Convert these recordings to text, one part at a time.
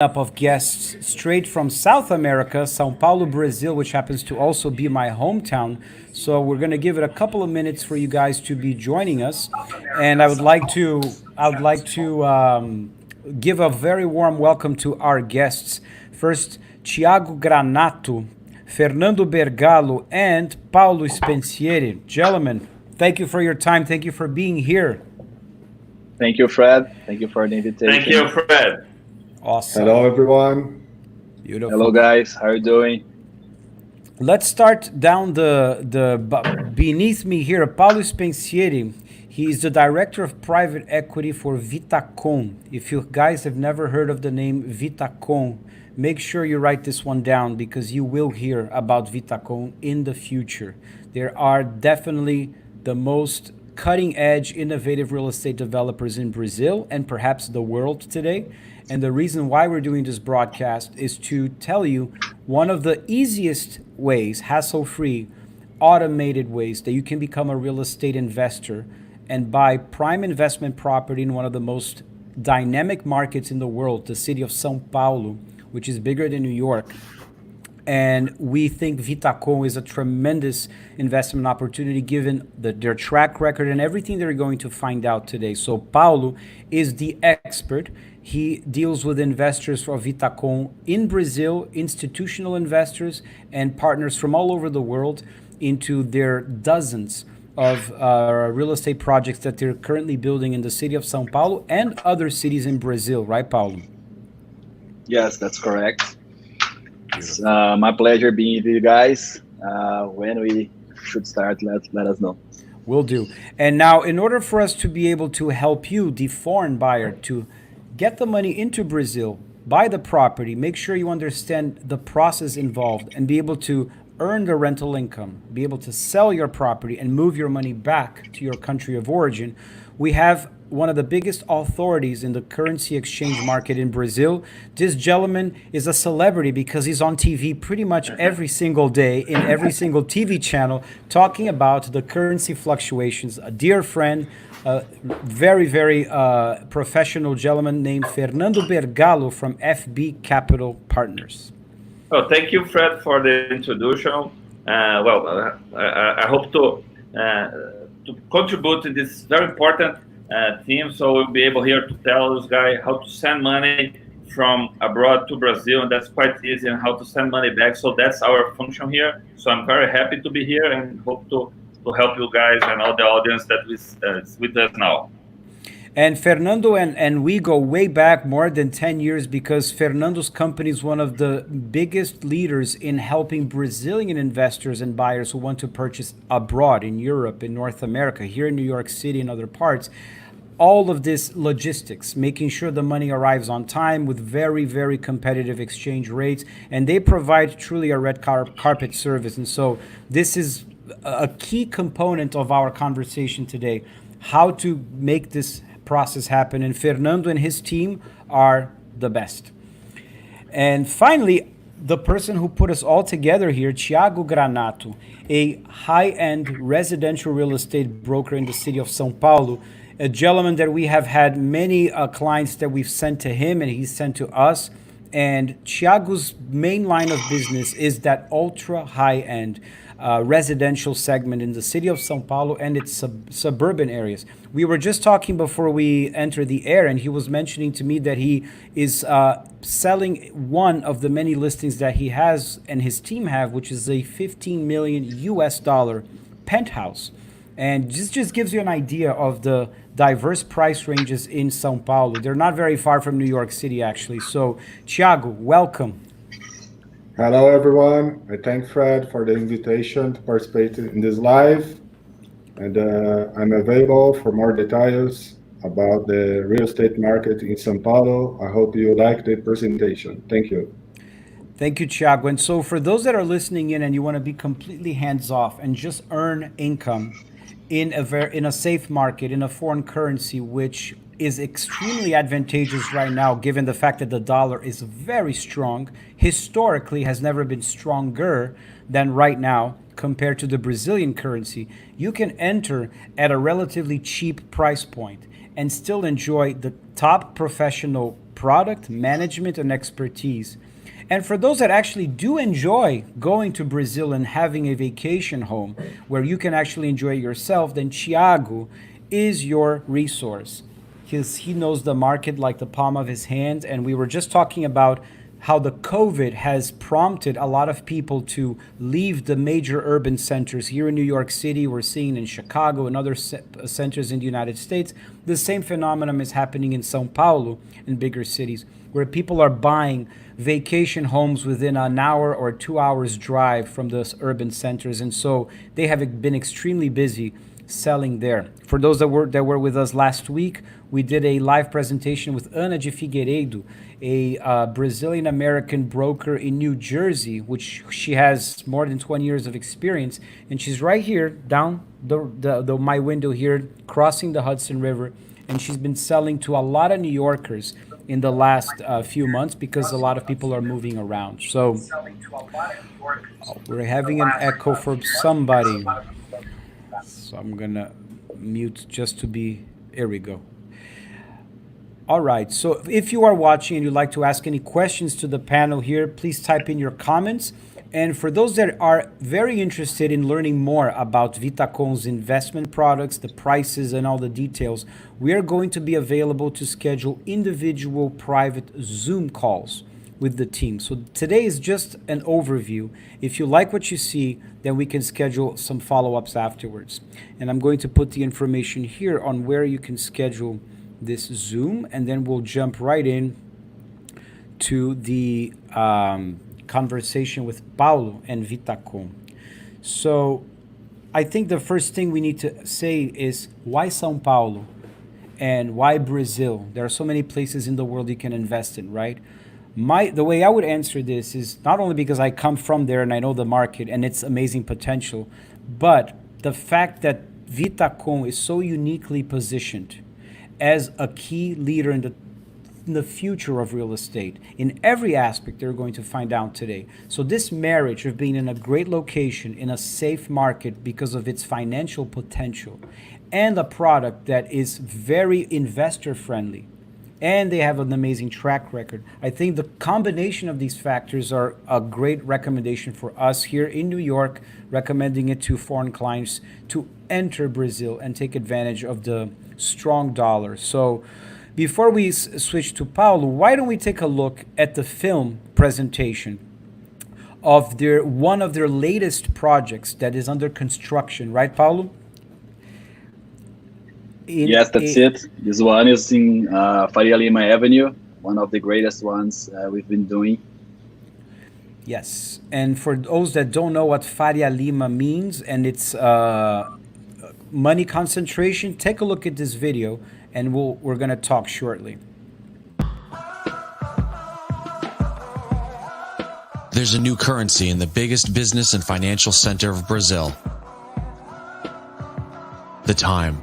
Up of guests straight from South America, São Paulo, Brazil, which happens to also be my hometown. So we're going to give it a couple of minutes for you guys to be joining us, and I would like to give a very warm welcome to our guests. First, Tiago Granato, Fernando Bergalo, and Paulo Spencieri. Gentlemen, thank you for your time. Thank you for being here. Thank you, Fred. Thank you for the invitation. Thank you, Fred. Awesome. Hello, everyone. Beautiful. Hello, guys. How are you doing? Let's start down beneath me here. Paulo Spencieri. He is the director of private equity for VITACON. If you guys have never heard of the name VITACON, make sure you write this one down because you will hear about VITACON in the future. There are definitely the most cutting edge, innovative real estate developers in Brazil and perhaps the world today. And the reason why we're doing this broadcast is to tell you one of the easiest ways, hassle-free, automated ways that you can become a real estate investor and buy prime investment property in one of the most dynamic markets in the world, the city of São Paulo, which is bigger than New York. And we think VITACON is a tremendous investment opportunity given their track record and everything they're going to find out today. So Paulo is the expert. He deals with investors for VITACON in Brazil, institutional investors, and partners from all over the world into their dozens of real estate projects that they're currently building in the city of São Paulo and other cities in Brazil, right, Paulo? Yes, that's correct. It's my pleasure being with you guys. When we should start, let us know. Will do. And now, in order for us to be able to help you, the foreign buyer, to get the money into Brazil, buy the property, make sure you understand the process involved and be able to earn the rental income, be able to sell your property and move your money back to your country of origin, we have one of the biggest authorities in the currency exchange market in Brazil. This gentleman is a celebrity because he's on TV pretty much every single day in every single TV channel talking about the currency fluctuations. A dear friend, a very, very professional gentleman named Fernando Bergalo from FB Capital Partners. Well, thank you, Fred, for the introduction. I hope to contribute to this very important theme, so we'll be able here to tell this guy how to send money from abroad to Brazil, and that's quite easy, and how to send money back. So that's our function here. So I'm very happy to be here and hope to help you guys and all the audience that is with us now. And Fernando and we go way back more than 10 years because Fernando's company is one of the biggest leaders in helping Brazilian investors and buyers who want to purchase abroad in Europe, in North America, here in New York City and other parts. All of this logistics, making sure the money arrives on time with very, very competitive exchange rates. And they provide truly a red carpet service. And so this is a key component of our conversation today, how to make this process happen, and Fernando and his team are the best. And finally, the person who put us all together here, Tiago Granato, a high-end residential real estate broker in the city of São Paulo, a gentleman that we have had many clients that we've sent to him and he's sent to us. And Tiago's main line of business is that ultra high-end residential segment in the city of São Paulo and its suburban areas. We were just talking before we entered the air, and he was mentioning to me that he is selling one of the many listings that he has and his team have, which is a 15 million US dollar penthouse. And this just gives you an idea of the diverse price ranges in São Paulo. They're not very far from New York City, actually. So, Tiago, welcome. Hello, everyone. I thank Fred for the invitation to participate in this live. And I'm available for more details about the real estate market in São Paulo. I hope you like the presentation. Thank you. Thank you, Tiago. And so for those that are listening in and you want to be completely hands-off and just earn income in a safe market, in a foreign currency, which is extremely advantageous right now, given the fact that the dollar is very strong, historically has never been stronger than right now compared to the Brazilian currency, you can enter at a relatively cheap price point and still enjoy the top professional product, management, and expertise. And for those that actually do enjoy going to Brazil and having a vacation home where you can actually enjoy yourself, then Thiago is your resource. He knows the market like the palm of his hand. And we were just talking about how the COVID has prompted a lot of people to leave the major urban centers. Here in New York City, we're seeing in Chicago and other centers in the United States. The same phenomenon is happening in São Paulo and bigger cities, where people are buying vacation homes within an hour or 2 hours drive from the urban centers. And so they have been extremely busy selling there. For those that were with us last week, we did a live presentation with Ana de Figueiredo, a Brazilian American broker in New Jersey, which she has more than 20 years of experience, and she's right here down my window here, crossing the Hudson River, and she's been selling to a lot of New Yorkers in the last few months because a lot of people are moving around. So we're having an echo from somebody. So I'm gonna mute just to be, here we go. All right, so if you are watching and you'd like to ask any questions to the panel here, please type in your comments. And for those that are very interested in learning more about VITACON's investment products, the prices and all the details, we are going to be available to schedule individual private Zoom calls with the team. So today is just an overview. If you like what you see, then we can schedule some follow-ups afterwards. And I'm going to put the information here on where you can schedule this Zoom, and then we'll jump right in to the conversation with Paulo and VITACON. So I think the first thing we need to say is, why São Paulo and why Brazil? There are so many places in the world you can invest in, right? The way I would answer this is not only because I come from there and I know the market and its amazing potential, but the fact that VITACON is so uniquely positioned as a key leader in the future of real estate in every aspect they're going to find out today. So this marriage of being in a great location in a safe market because of its financial potential and a product that is very investor friendly, and they have an amazing track record. I think the combination of these factors are a great recommendation for us here in New York, recommending it to foreign clients to enter Brazil and take advantage of the strong dollar. So before we switch to Paulo, why don't we take a look at the film presentation of one of their latest projects that is under construction, right, Paulo? Yes, that's it. This one is in Faria Lima Avenue, one of the greatest ones we've been doing. Yes, and for those that don't know what Faria Lima means and its money concentration, take a look at this video, and we're going to talk shortly. There's a new currency in the biggest business and financial center of Brazil: the time.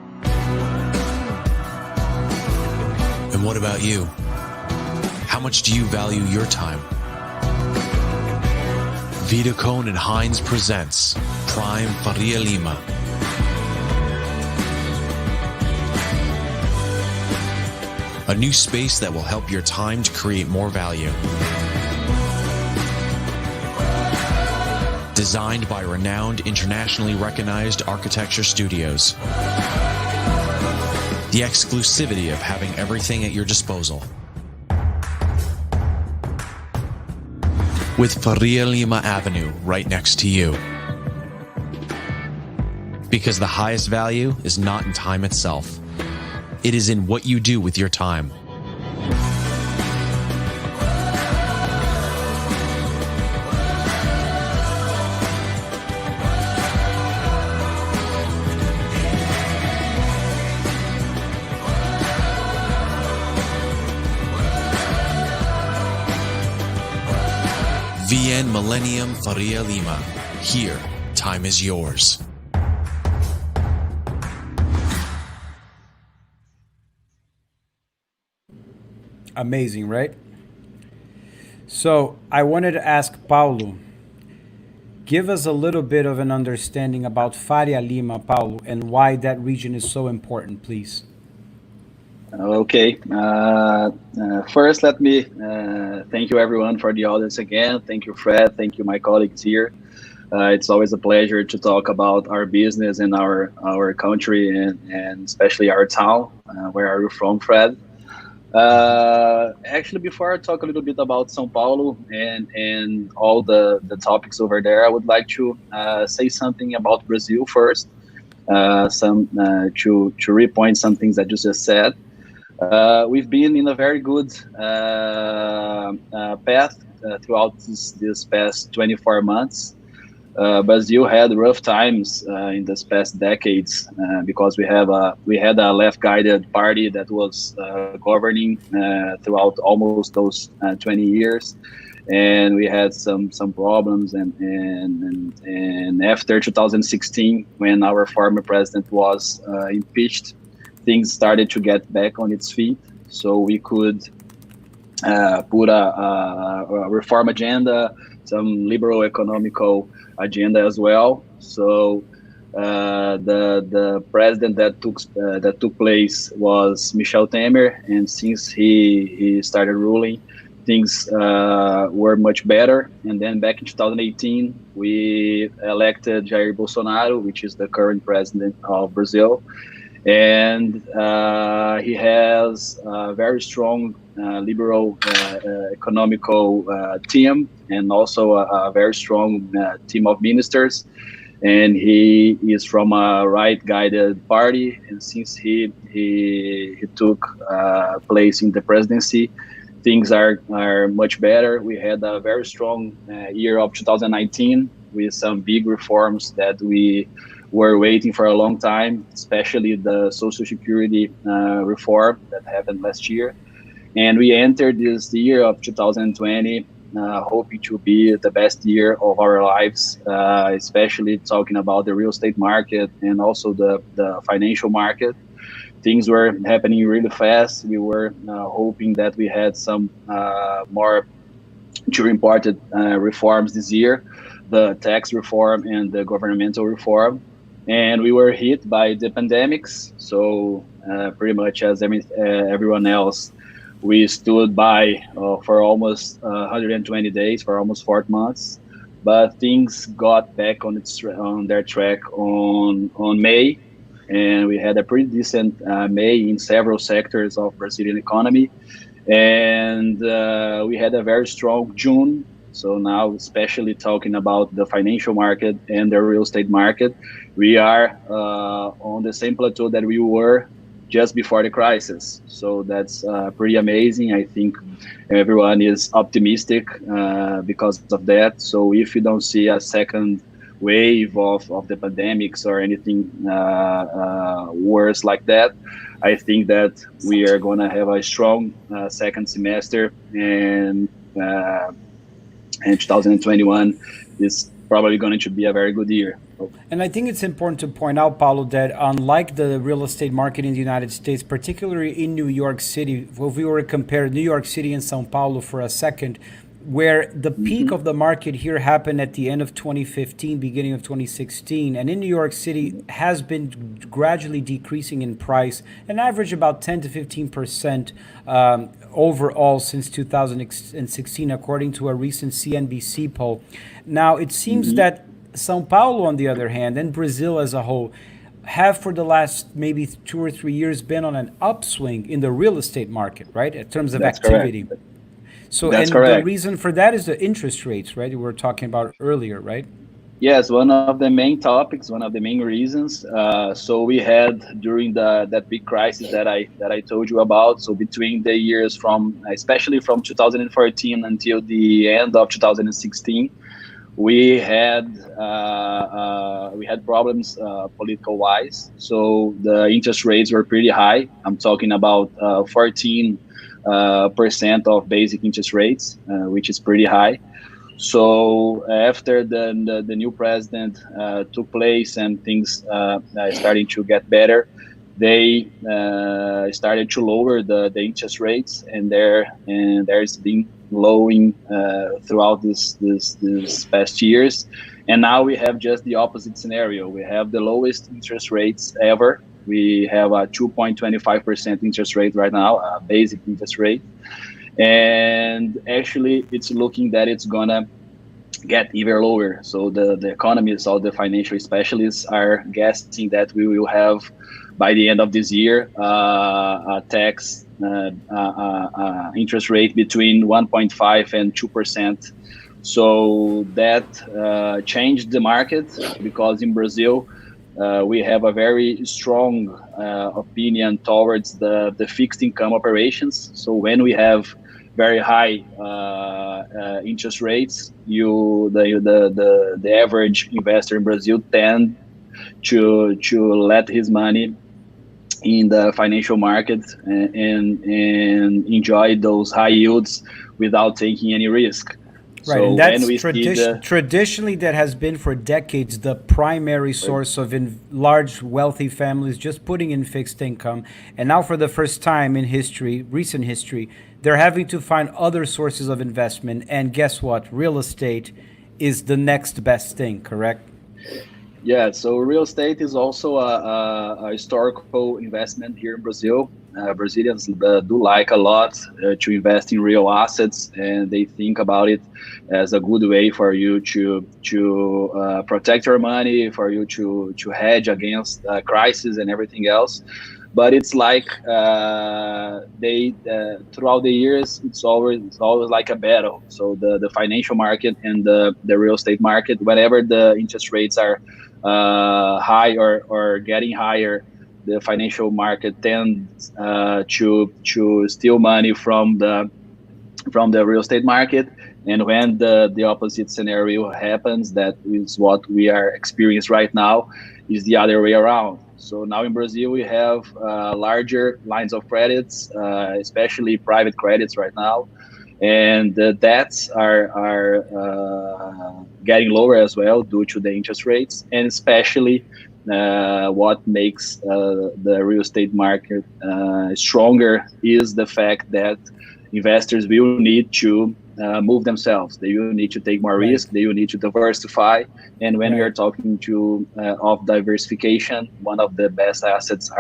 And what about you? How much do you value your time? VITACON and Hines presents Prime Faria Lima. A new space that will help your time to create more value. Designed by renowned, internationally recognized architecture studios. The exclusivity of having everything at your disposal. With Faria Lima Avenue right next to you. Because the highest value is not in time itself. It is in what you do with your time. VN Millennium Faria Lima. Here, time is yours. Amazing, right? So I wanted to ask Paulo, give us a little bit of an understanding about Faria Lima, Paulo, and why that region is so important, please. Okay. First, let me thank you everyone for the audience again. Thank you, Fred. Thank you, my colleagues here. It's always a pleasure to talk about our business and our country and especially our town. Where are you from, Fred? Actually, before I talk a little bit about São Paulo and all the topics over there, I would like to say something about Brazil first. To repoint some things that you just said. We've been in a very good path throughout this past 24 months. Brazil had rough times in this past decades because we had a left-guided party that was governing throughout almost those 20 years, and we had some problems. And after 2016, when our former president was impeached, things started to get back on its feet. So we could put a reform agenda, some liberal economical agenda as well. So the president that took place was Michel Temer, and since he started ruling, things were much better. And then back in 2018, we elected Jair Bolsonaro, which is the current president of Brazil, and he has a very strong liberal economical team, and also a very strong team of ministers. And he is from a right-guided party, and since he took place in the presidency, things are much better. We had a very strong year of 2019 with some big reforms that we were waiting for a long time, especially the Social Security reform that happened last year. And we entered this year of 2020 hoping to be the best year of our lives, especially talking about the real estate market and also the financial market. Things were happening really fast. We were hoping that we had some more two important reforms this year, the tax reform and the governmental reform. And we were hit by the pandemics. So pretty much as everyone else, we stood by for almost 120 days, for almost 4 months. But things got back on their track on May. And we had a pretty decent May in several sectors of Brazilian economy. And we had a very strong June. So now, especially talking about the financial market and the real estate market, we are on the same plateau that we were just before the crisis. So that's pretty amazing. I think everyone is optimistic because of that. So if you don't see a second wave of the pandemics or anything worse like that, I think that we are going to have a strong second semester, and 2021 is probably going to be a very good year. And I think it's important to point out, Paulo, that unlike the real estate market in the United States, particularly in New York City, if we were to compare New York City and Sao Paulo for a second, where the peak of the market here happened at the end of 2015, beginning of 2016, and in New York City has been gradually decreasing in price, an average about 10 to 15% overall since 2016, according to a recent CNBC poll. Now, it seems that Sao Paulo, on the other hand, and Brazil as a whole, have for the last maybe 2 or 3 years been on an upswing in the real estate market, right, in terms of That's activity. correct. So, That's and correct. the reason for that is the interest rates, right? We were talking about earlier, right? Yes, one of the main topics, one of the main reasons. So we had during that big crisis that I told you about. So between the years especially from 2014 until the end of 2016, we had problems political wise. So the interest rates were pretty high. I'm talking about 14% of basic interest rates, which is pretty high. So after the new president took place and things starting to get better, they started to lower the interest rates, and there's been lowering throughout this past years. And now we have just the opposite scenario. We have the lowest interest rates ever We have a 2.25% interest rate right now, a basic interest rate. And actually, it's looking that it's gonna get even lower. So the economists, all the financial specialists are guessing that we will have, by the end of this year, a tax interest rate between 1.5 and 2%. So that changed the market, because in Brazil, we have a very strong opinion towards the fixed income operations. So when we have very high interest rates, the average investor in Brazil tend to let his money in the financial market and enjoy those high yields without taking any risk. Right, So and that's when we see traditionally, that has been for decades the primary source of large wealthy families just putting in fixed income. And now, for the first time in history, recent history, they're having to find other sources of investment. And guess what? Real estate is the next best thing, correct? Yeah, so real estate is also a historical investment here in Brazil. Brazilians do like a lot to invest in real assets, and they think about it as a good way for you to protect your money, for you to hedge against crisis and everything else. But it's like they throughout the years, it's always like a battle. So the financial market and the real estate market, whenever the interest rates are high or getting higher, the financial market tends to steal money from the real estate market. And when the opposite scenario happens, that is what we are experiencing right now, is the other way around. So now in Brazil, we have larger lines of credits, especially private credits right now. And the debts are getting lower as well due to the interest rates, and especially what makes the real estate market stronger is the fact that investors will need to move themselves. They will need to take more risk. They will need to diversify. And when we are talking of diversification, one of the best assets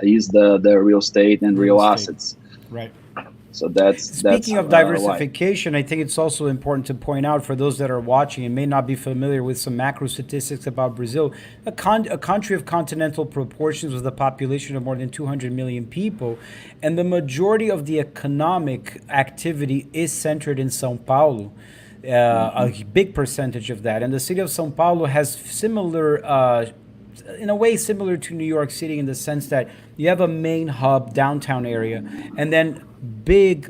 is the real estate and real assets. Right. So that's Speaking of diversification, I think it's also important to point out, for those that are watching and may not be familiar with some macro statistics about Brazil, a country of continental proportions with a population of more than 200 million people, and the majority of the economic activity is centered in São Paulo. A big percentage of that, and the city of São Paulo has similar, in a way, similar to New York City, in the sense that you have a main hub downtown area, and then big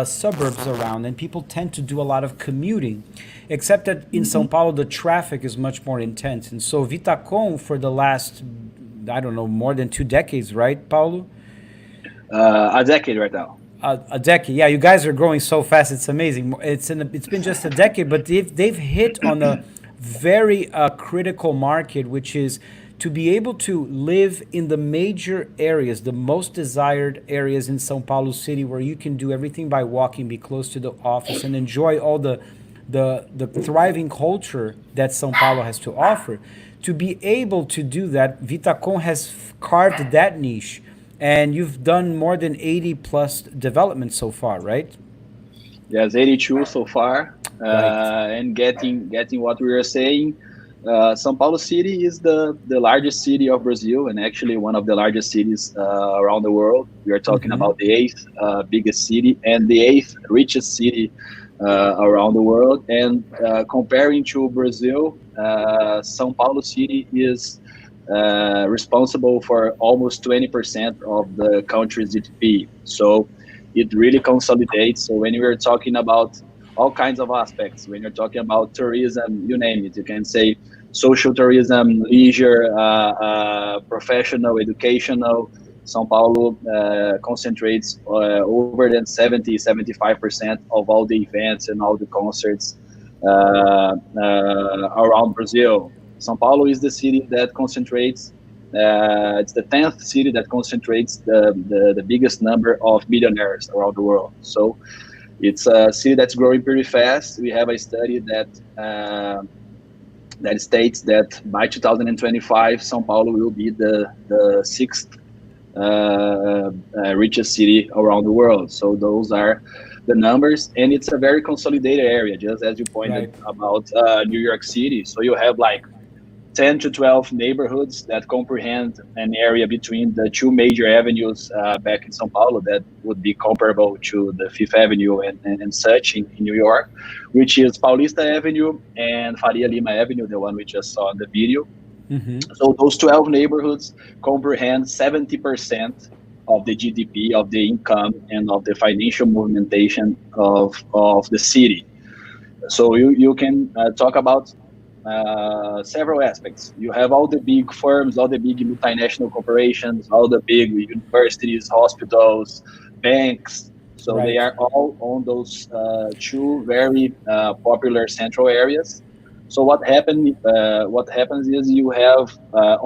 suburbs around, and people tend to do a lot of commuting, except that in São Paulo the traffic is much more intense. And so VITACON, for the last, I don't know, more than 2 decades, right, Paulo? A decade right now. A decade, yeah. You guys are growing so fast; it's amazing. It's been just a decade, but they've hit on a very critical market, which is to be able to live in the major areas, the most desired areas in São Paulo City, where you can do everything by walking, be close to the office, and enjoy all the thriving culture that São Paulo has to offer. To be able to do that, VITACON has carved that niche, and you've done more than 80 plus developments so far, right? Yes, 82 so far. And getting what we were saying, São Paulo City is the largest city of Brazil, and actually one of the largest cities around the world. We are talking about the 8th biggest city and the 8th richest city around the world. And comparing to Brazil, São Paulo City is responsible for almost 20% of the country's GDP. So it really consolidates. So when we are talking about all kinds of aspects, when you're talking about tourism, you name it, you can say social tourism, leisure, professional, educational, São Paulo concentrates over than 75% of all the events and all the concerts around Brazil. São Paulo is the city that concentrates, it's the 10th city that concentrates the biggest number of millionaires around the world. So it's a city that's growing pretty fast. We have a study that that states that by 2025, São Paulo will be the sixth richest city around the world. So those are the numbers, and it's a very consolidated area, just as you pointed Right. about New York City. So you have like 10 to 12 neighborhoods that comprehend an area between the two major avenues back in São Paulo that would be comparable to the Fifth Avenue and such in New York, which is Paulista Avenue and Faria Lima Avenue, the one we just saw in the video. So those 12 neighborhoods comprehend 70% of the GDP, of the income, and of the financial movimentation of the city. So you can talk about several aspects. You have all the big firms, all the big multinational corporations, all the big universities, hospitals, banks. So Right. they are all on those two very popular central areas. So what happens is you have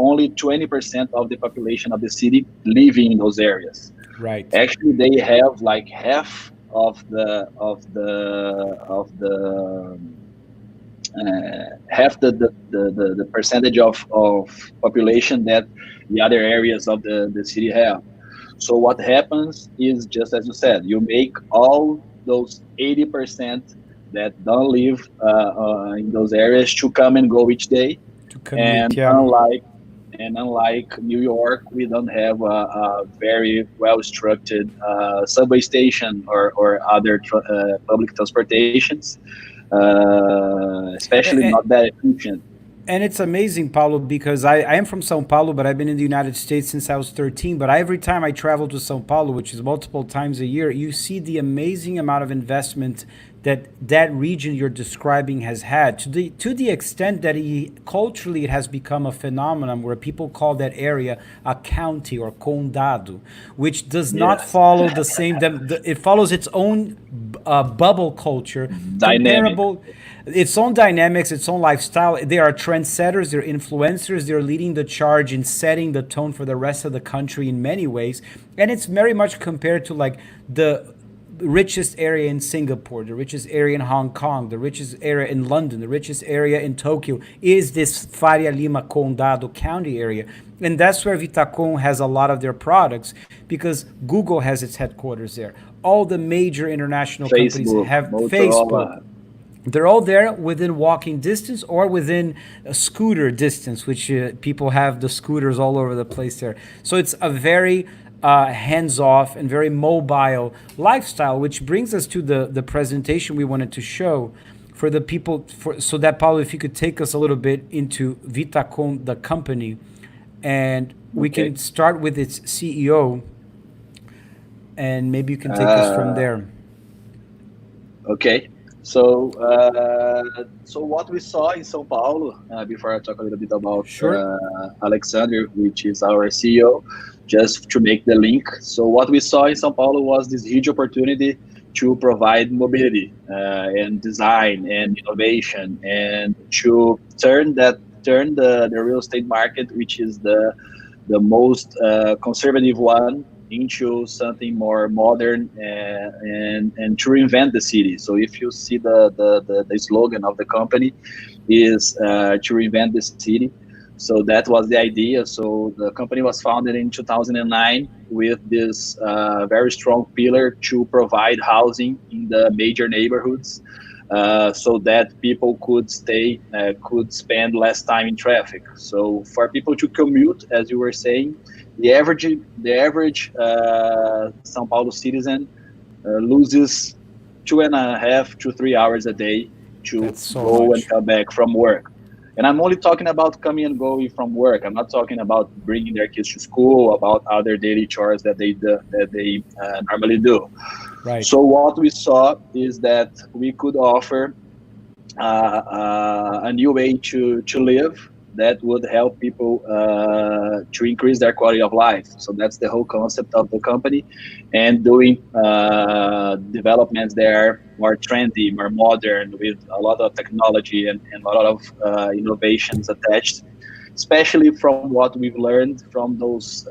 only 20% of the population of the city living in those areas. Right. Actually, they have like half of the percentage of population that the other areas of the city have. So what happens is, just as you said, you make all those 80% that don't live in those areas to come and go each day. To commute, And yeah. unlike New York, we don't have a very well-structured subway station or other public transportations, especially And, not that efficient. and it's amazing, Paulo, because I am from Sao Paulo, but I've been in the United States since I was 13. But every time I travel to Sao Paulo, which is multiple times a year, you see the amazing amount of investment that region you're describing has had, to the extent that culturally it has become a phenomenon where people call that area a county or condado, which does not Yes. follow the same. It follows its own bubble culture, Dynamic. comparable, its own dynamics, its own lifestyle. They are trendsetters, they're influencers, they're leading the charge in setting the tone for the rest of the country in many ways. And it's very much compared to like the richest area in Singapore, the richest area in Hong Kong, the richest area in London, the richest area in Tokyo is this Faria Lima Condado County area. And that's where VITACON has a lot of their products because Google has its headquarters there. All the major international companies Facebook, have Facebook. Motorola. They're all there within walking distance or within a scooter distance, which people have the scooters all over the place there. So it's a very hands-off and very mobile lifestyle, which brings us to the presentation we wanted to show for the people. So that, Paulo, if you could take us a little bit into VITACON, the company, and we Okay. can start with its CEO, and maybe you can take us from there. Okay. So what we saw in São Paulo, before I talk a little bit about Sure. Alexander, which is our CEO, just to make the link. So what we saw in São Paulo was this huge opportunity to provide mobility and design and innovation, and to turn the real estate market, which is the most conservative one, into something more modern and to reinvent the city. So if you see the slogan of the company is to reinvent the city. So that was the idea. So the company was founded in 2009 with this very strong pillar to provide housing in the major neighborhoods, so that people could spend less time in traffic. So for people to commute, as you were saying, the average São Paulo citizen loses 2.5 to 3 hours a day to That's so go much. and come back from work. And I'm only talking about coming and going from work. I'm not talking about bringing their kids to school, about other daily chores that they normally do. Right. So what we saw is that we could offer a new way to live that would help people to increase their quality of life. So that's the whole concept of the company, and doing developments that are more trendy, more modern, with a lot of technology and a lot of innovations attached. especially from what we've learned from those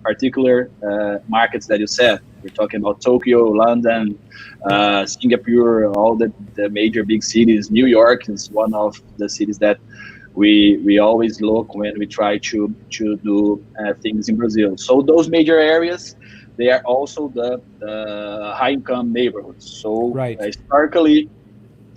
particular markets that you said. We're talking about Tokyo, London, Singapore, all the major big cities. New York is one of the cities that we always look when we try to do things in Brazil. So those major areas, they are also the high income neighborhoods. So historically,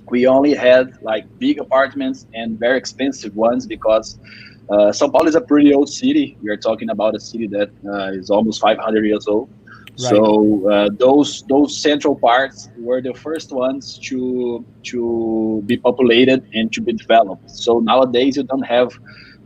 we only had like big apartments and very expensive ones because São Paulo is a pretty old city. We are talking about a city that is almost 500 years old. So those central parts were the first ones to be populated and to be developed. So nowadays you don't have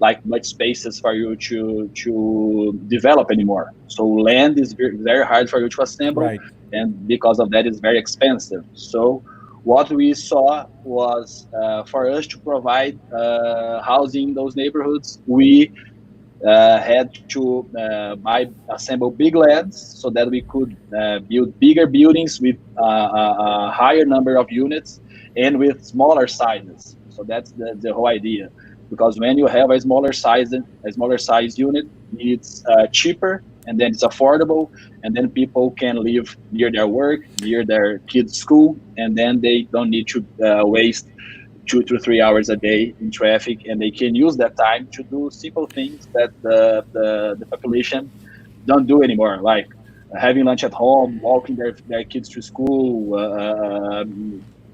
like much spaces for you to develop anymore. So land is very hard for you to assemble, and because of that, it's very expensive. So what we saw was for us to provide housing in those neighborhoods, we had to assemble big lands so that we could build bigger buildings with a higher number of units and with smaller sizes. So that's the whole idea. Because when you have a smaller size unit, it's cheaper, and then it's affordable, and then people can live near their work, near their kids' school, and then they don't need to waste 2 to 3 hours a day in traffic, and they can use that time to do simple things that the population don't do anymore, like having lunch at home, walking their kids to school,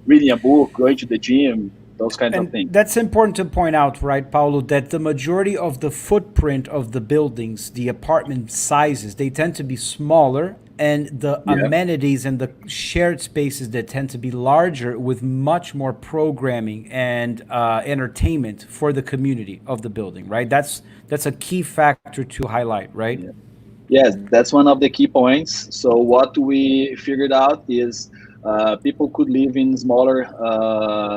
reading a book, going to the gym, those kinds of things. That's important to point out, right, Paulo, that the majority of the footprint of the buildings, the apartment sizes, they tend to be smaller, and the amenities and the shared spaces that tend to be larger with much more programming and entertainment for the community of the building, right? That's a key factor to highlight, right? Yes, that's one of the key points. So what we figured out is people could live in smaller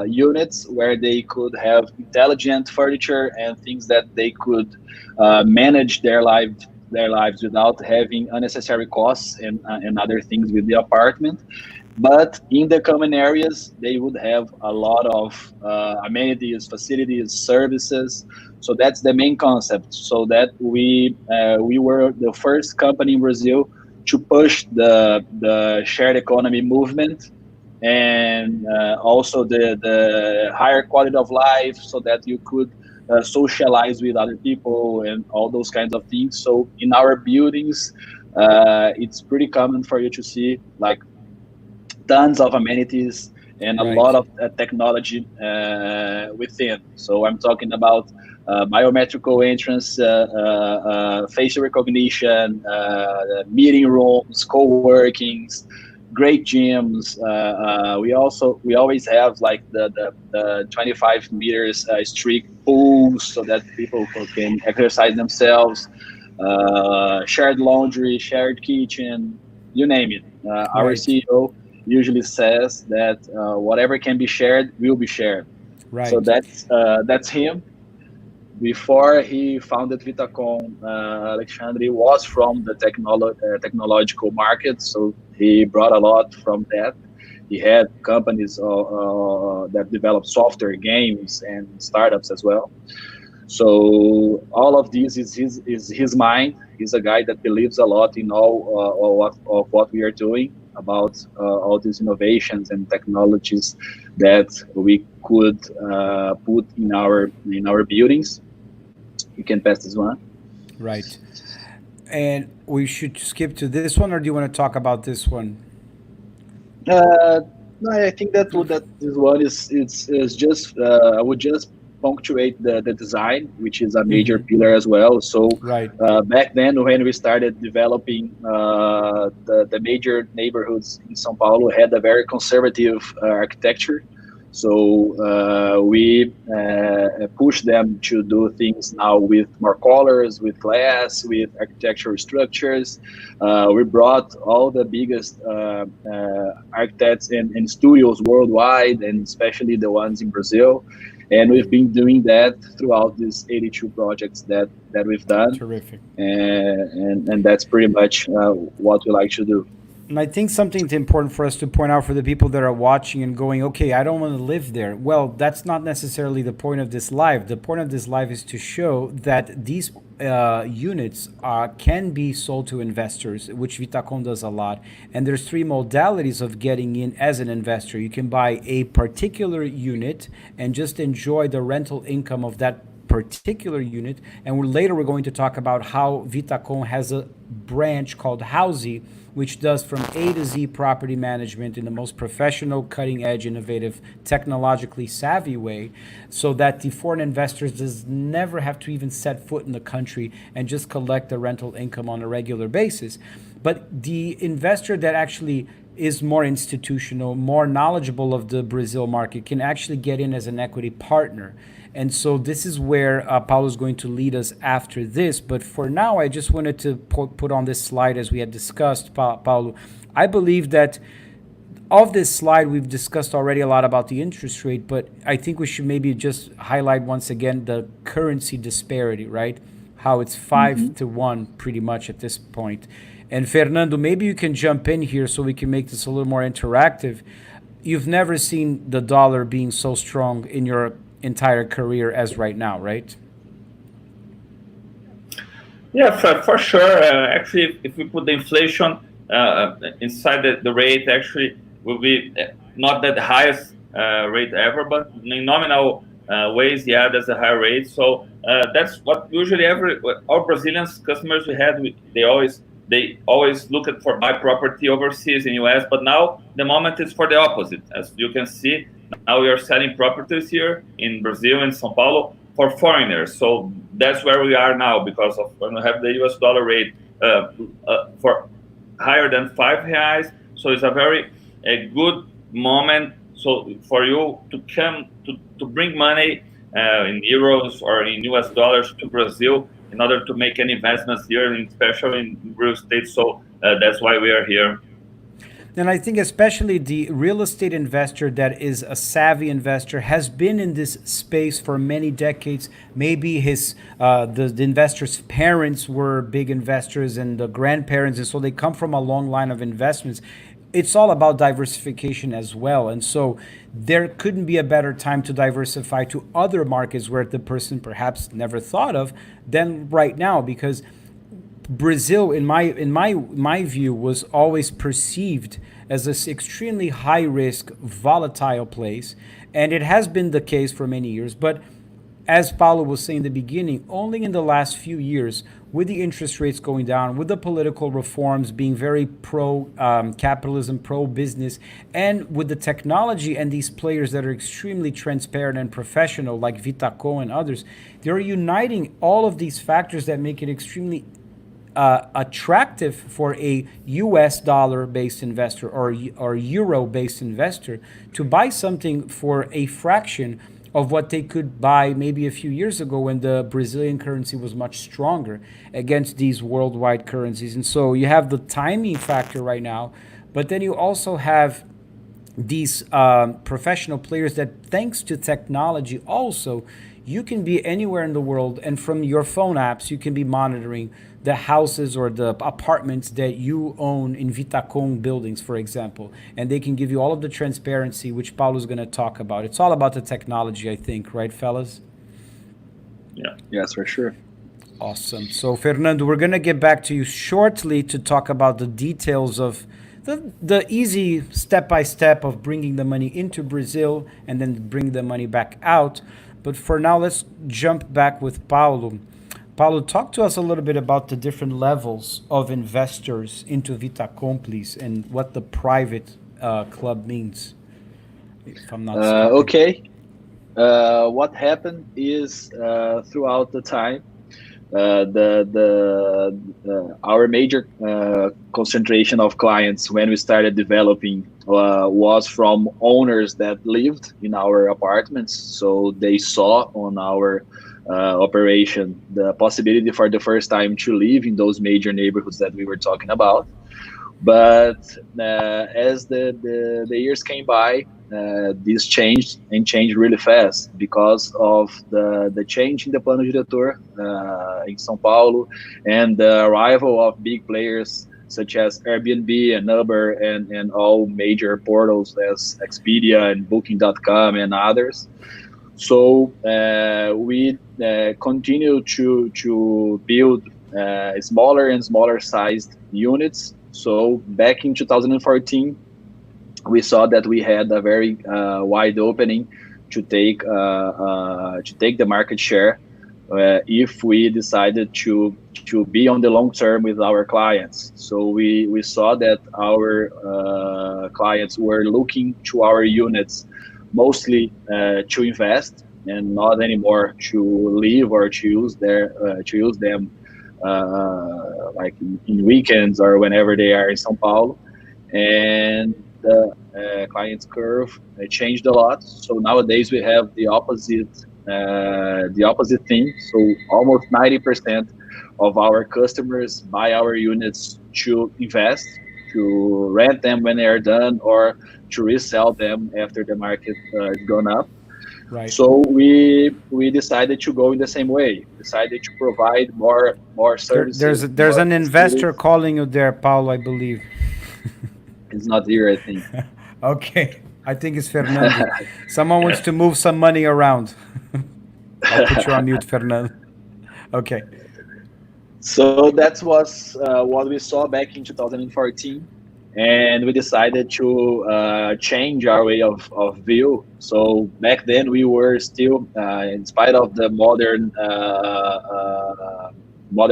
units where they could have intelligent furniture and things that they could manage their lives without having unnecessary costs and other things with the apartment. But in the common areas, they would have a lot of amenities, facilities, services. So that's the main concept. So that we were the first company in Brazil to push the shared economy movement, and also the higher quality of life, so that you could socialize with other people and all those kinds of things. So in our buildings, it's pretty common for you to see like tons of amenities and a lot of technology within. So I'm talking about biometrical entrance, facial recognition, meeting rooms, co-workings, great gyms. We always have like the 25 meters strict pools so that people can exercise themselves. Shared laundry, shared kitchen, you name it. Our CEO usually says that whatever can be shared will be shared. So that's him. Before he founded VITACON, Alexandre was from the technological market, so he brought a lot from that. He had companies that develop software, games, and startups as well. So all of this is his mind. He's a guy that believes a lot in all of what we are doing, about all these innovations and technologies that we could put in our buildings. You can pass this one. Right. And we should skip to this one, or do you want to talk about this one? No, I think that this one is just I would just punctuate the design, which is a major pillar as well. So back then, when we started developing the major neighborhoods in São Paulo, had a very conservative architecture. So we push them to do things now with more colors, with glass, with architectural structures. We brought all the biggest architects and studios worldwide, and especially the ones in Brazil. And we've been doing that throughout these 82 projects that we've done. Terrific. And that's pretty much what we like to do. And I think something important for us to point out for the people that are watching and going, okay, I don't want to live there. Well, that's not necessarily the point of this live. The point of this live is to show that these units can be sold to investors, which VITACON does a lot. And there's three modalities of getting in as an investor. You can buy a particular unit and just enjoy the rental income of that particular unit. And later we're going to talk about how VITACON has a branch called Housey, which does from A to Z property management in the most professional, cutting edge, innovative, technologically savvy way, so that the foreign investors does never have to even set foot in the country and just collect the rental income on a regular basis. But the investor that actually is more institutional, more knowledgeable of the Brazil market, can actually get in as an equity partner. And so this is where Paulo is going to lead us after this. But for now, I just wanted to put on this slide, as we had discussed, Paulo. I believe that of this slide, we've discussed already a lot about the interest rate, but I think we should maybe just highlight once again the currency disparity, right? How it's 5 to 1 pretty much at this point. And Fernando, maybe you can jump in here so we can make this a little more interactive. You've never seen the dollar being so strong in your entire career as right now, right? Yeah, for sure. Actually, if we put the inflation inside the rate, actually will be not that highest rate ever, but in nominal ways, yeah, that's a high rate. So that's what usually all Brazilian customers we had, they always look for buy property overseas in US, but now the moment is for the opposite. As you can see, now we are selling properties here in Brazil and São Paulo for foreigners. So that's where we are now, because of when we have the US dollar rate for higher than R$ 5. So it's a good moment. So for you to come to bring money in euros or in US dollars to Brazil in order to make any investments here, especially in real estate. So that's why we are here. And I think especially the real estate investor that is a savvy investor has been in this space for many decades. Maybe the investor's parents were big investors and the grandparents, and so they come from a long line of investments. It's all about diversification as well. And so there couldn't be a better time to diversify to other markets where the person perhaps never thought of than right now, because Brazil, in my view, was always perceived as this extremely high risk, volatile place, and it has been the case for many years. But as Paulo was saying in the beginning, only in the last few years, with the interest rates going down, with the political reforms being very pro capitalism, pro business, and with the technology and these players that are extremely transparent and professional, like VITACON and others, they're uniting all of these factors that make it extremely attractive for a US dollar-based investor or euro-based investor to buy something for a fraction of what they could buy maybe a few years ago when the Brazilian currency was much stronger against these worldwide currencies. And so you have the timing factor right now, but then you also have these professional players that, thanks to technology also, you can be anywhere in the world, and from your phone apps, you can be monitoring the houses or the apartments that you own in VITACON buildings, for example. And they can give you all of the transparency, which Paulo's going to talk about. It's all about the technology, I think, right, fellas? Yeah. Yes, for sure. Awesome. So, Fernando, we're going to get back to you shortly to talk about the details of the easy step-by-step of bringing the money into Brazil and then bring the money back out. But for now, let's jump back with Paulo. Paulo, talk to us a little bit about the different levels of investors into VITACON, please, and what the private club means, if I'm not mistaken. Okay. What happened is throughout the time, our major concentration of clients when we started developing was from owners that lived in our apartments. So they saw on our operation the possibility for the first time to live in those major neighborhoods that we were talking about. But as the years came by, this changed really fast because of the change in the Plano Diretor in São Paulo and the arrival of big players such as Airbnb and Uber and all major portals as Expedia and Booking.com and others. So we continue to build smaller and smaller sized units. So back in 2014, we saw that we had a very wide opening to take the market share if we decided to be on the long term with our clients. So we saw that our clients were looking to our units mostly to invest and not anymore to live or to use them like in weekends or whenever they are in São Paulo. And the client's curve changed a lot. So nowadays we have the opposite thing. So almost 90% of our customers buy our units to invest, to rent them when they are done, or to resell them after the market is gone up. Right. So we decided to go in the same way. Decided to provide more services. There's more an investor facilities. calling you there, Paulo, I believe. It's not here, I think. Okay, I think it's Fernando. Someone wants to move some money around. I'll put you on mute, Fernando. Okay. So that was what we saw back in 2014, and we decided to change our way of view. So back then we were still, in spite of the modern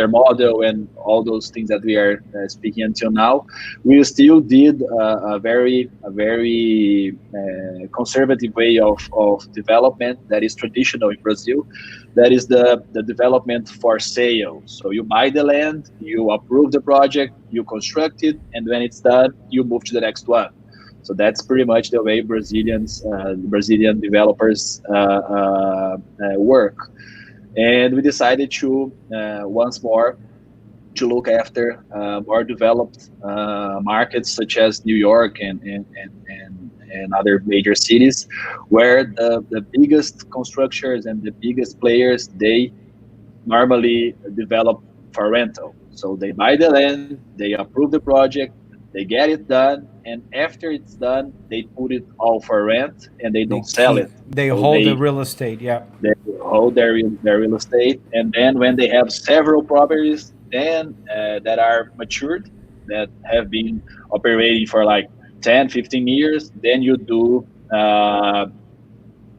model and all those things that we are speaking until now, we still did a very conservative way of development that is traditional in Brazil. That is the development for sale. So you buy the land, you approve the project, you construct it, and when it's done, you move to the next one. So that's pretty much the way Brazilian developers work. And we decided to once more to look after more developed markets such as New York and other major cities, where the biggest constructors and the biggest players, they normally develop for rental. So they buy the land, they approve the project, they get it done, and after it's done, they put it all for rent and they don't sell it. They So hold the real estate, yeah. they hold their real estate, and then when they have several properties then that are matured, that have been operating for like 10-15 years, then you do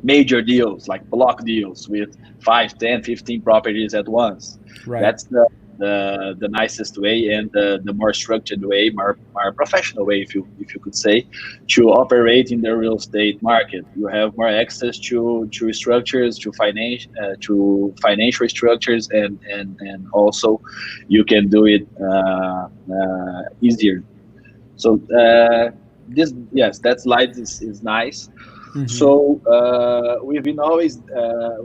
major deals like block deals with 5-10-15 properties at once. Right. That's the nicest way and the more structured way, more professional way, if you could say, to operate in the real estate market. You have more access to structures, to financial structures, and also you can do it easier. So that slide is nice. Mm-hmm. So we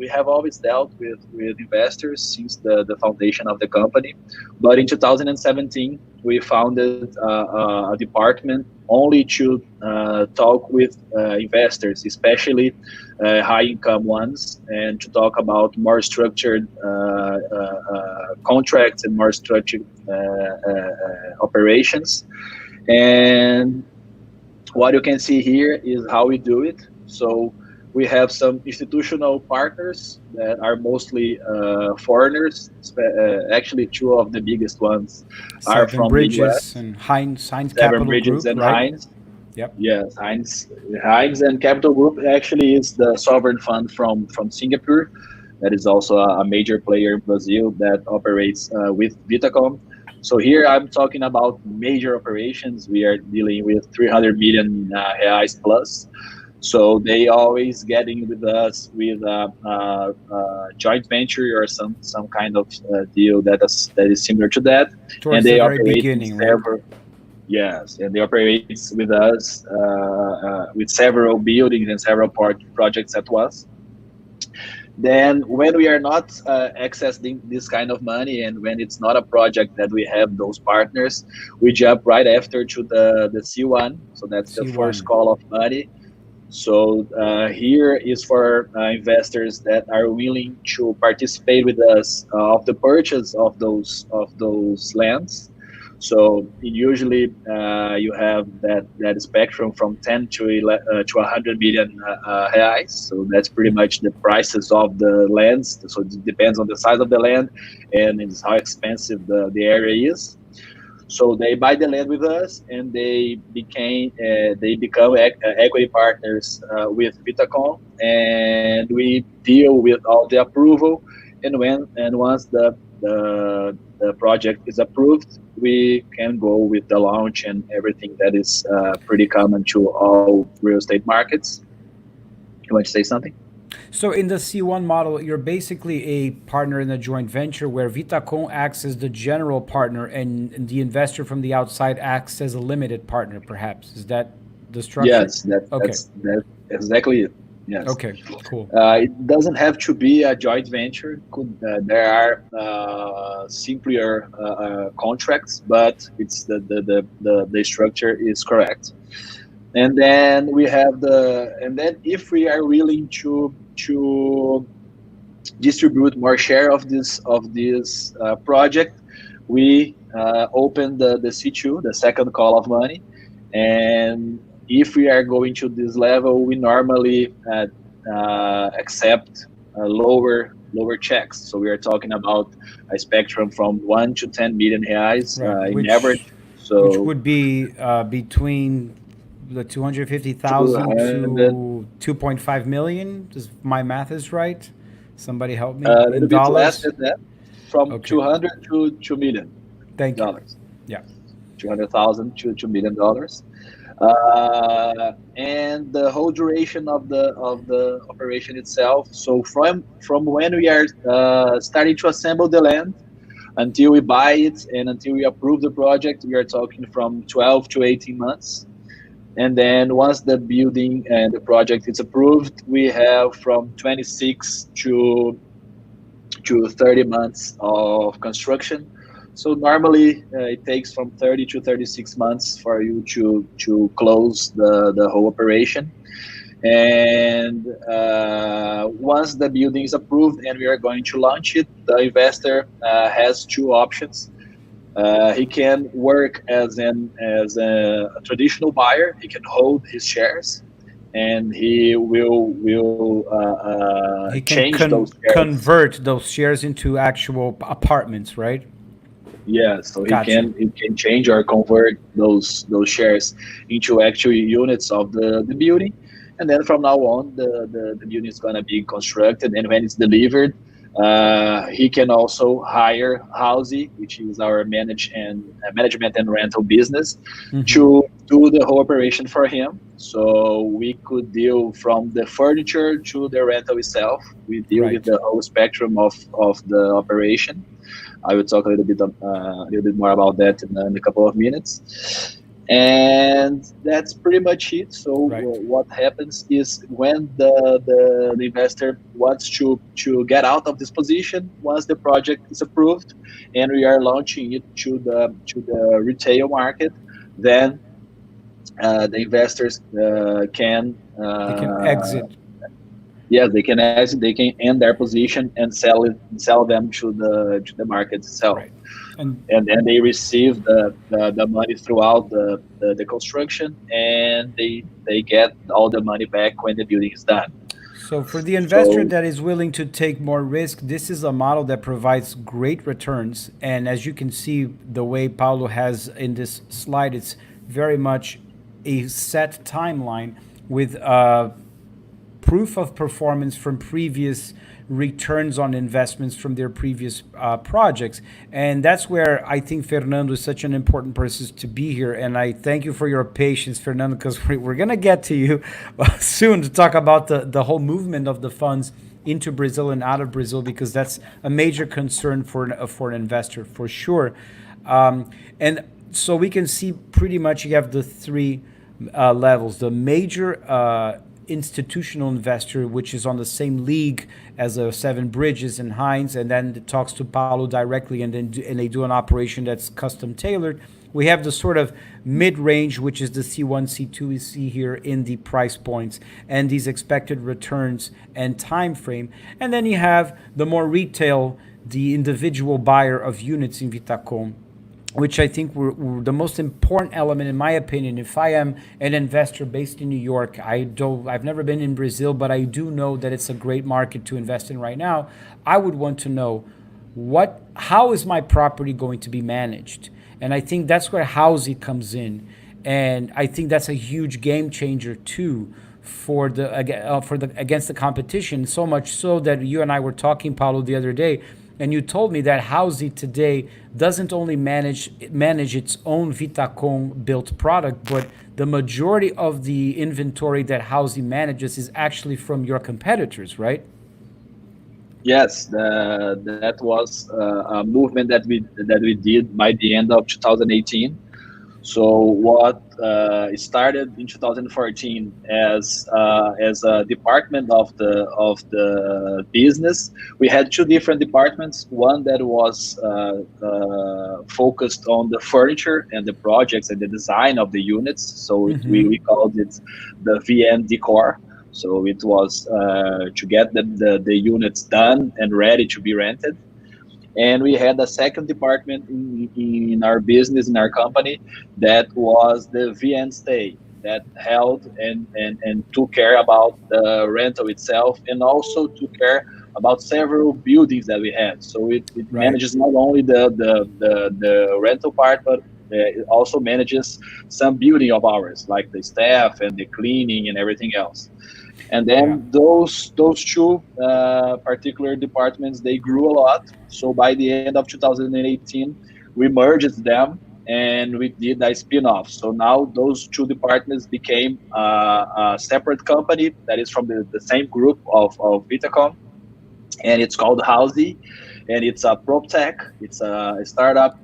have always dealt with investors since the foundation of the company, but in 2017 we founded a department only to talk with investors, especially high income ones, and to talk about more structured contracts and more structured operations. And what you can see here is how we do it. So we have some institutional partners that are mostly foreigners. Actually, two of the biggest ones are from Bridges the US. And Heinz Seven Capital Bridges Group, and right? Heinz. Yep. Yes, Heinz and Capital Group actually is the sovereign fund from Singapore. That is also a major player in Brazil that operates with VITACON. So here I'm talking about major operations. We are dealing with 300 million reais plus. So they always getting with us with a joint venture or some kind of deal that is similar to that. Towards and they the very operate beginning, right? Yes, and they operate with us with several buildings and several projects at once. Then when we are not accessing this kind of money, and when it's not a project that we have those partners, we jump right after to the C1. So that's the first call of money. So here is for investors that are willing to participate with us of the purchase of those lands. So usually you have that spectrum from 10 to 100 million reais. So that's pretty much the prices of the lands. So it depends on the size of the land and it's how expensive the area is. So they buy the land with us, and they become equity partners with VITACON, and we deal with all the approval. And once the project is approved, we can go with the launch and everything that is pretty common to all real estate markets. You want to say something? So in the C1 model, you're basically a partner in a joint venture where VITACON acts as the general partner and the investor from the outside acts as a limited partner, perhaps. Is that the structure? Yes, Okay. that's exactly it. Yes. Okay, cool. It doesn't have to be a joint venture. There are simpler contracts, but it's the structure is correct. And then we have if we are willing to distribute more share of this project, we open the C2, the second call of money. And if we are going to this level, we normally accept lower checks. So we are talking about a spectrum from 1 to 10 million reais in average. So which would be between the 250,000 to 2.5 million. Does my math is right? Somebody help me. A little in bit dollars? less than that, from 200 to $2 million. Thank you. Yeah. 200,000 to $2 million. And the whole duration of the operation itself. So from when we are starting to assemble the land until we buy it and until we approve the project, we are talking from 12 to 18 months. And then once the building and the project is approved, we have from 26 to 30 months of construction. So normally it takes from 30 to 36 months for you to close the whole operation. And once the building is approved and we are going to launch it, the investor has two options. He can work as a traditional buyer. He can hold his shares, and he will He can change those shares. convert those shares into actual apartments, right? Yeah, so Gotcha. he can change or convert those shares into actual units of the building, and then from now on the building is going to be constructed, and when it's delivered, he can also hire Housey, which is our management and rental business, to do the whole operation for him. So we could deal from the furniture to the rental itself. We deal with the whole spectrum of the operation. I will talk a little bit more about that in a couple of minutes. And that's pretty much it. So what happens is when the investor wants to get out of this position, once the project is approved and we are launching it to the retail market, then the investors can exit. Yes, they can exit. They can end their position and sell them to the market itself. Right. And then they receive the money throughout the construction, and they get all the money back when the building is done. So for the investor that is willing to take more risk, this is a model that provides great returns. And as you can see, the way Paulo has in this slide, it's very much a set timeline with proof of performance from previous returns on investments from their previous projects. And that's where I think Fernando is such an important person to be here. And I thank you for your patience, Fernando, because we're going to get to you soon to talk about the whole movement of the funds into Brazil and out of Brazil, because that's a major concern for an investor, for sure. And so we can see pretty much you have the three levels. The major institutional investor, which is on the same league as Seven Bridges and Hines, and then it talks to Paulo directly, and they do an operation that's custom tailored. We have the sort of mid-range, which is the C1, C2 we see here in the price points and these expected returns and time frame. And then you have the more retail, the individual buyer of units in VITACON. which I think were the most important element, in my opinion. If I am an investor based in New York, I've never been in Brazil, but I do know that it's a great market to invest in right now. I would want to know how is my property going to be managed, and I think that's where housing comes in, and I think that's a huge game changer too for the against the competition. So much so that you and I were talking, Paulo, the other day, and you told me that Housey today doesn't only manage its own VITACON built product, but the majority of the inventory that Housey manages is actually from your competitors, right? Yes, that was a movement that we did by the end of 2018. So what started in 2014 as a department of the business, we had two different departments. One that was focused on the furniture and the projects and the design of the units. So we called it the VN Decor. So it was to get the units done and ready to be rented. And we had a second department in our business, in our company, that was the VN Stay, that held and took care about the rental itself, and also took care about several buildings that we had. So it manages not only the rental part, but it also manages some building of ours, like the staff and the cleaning and everything else. And then those two particular departments, they grew a lot. So by the end of 2018, we merged them and we did a spin-off. So now those two departments became a separate company that is from the same group of VITACON, and it's called Housey, and it's a proptech. It's a startup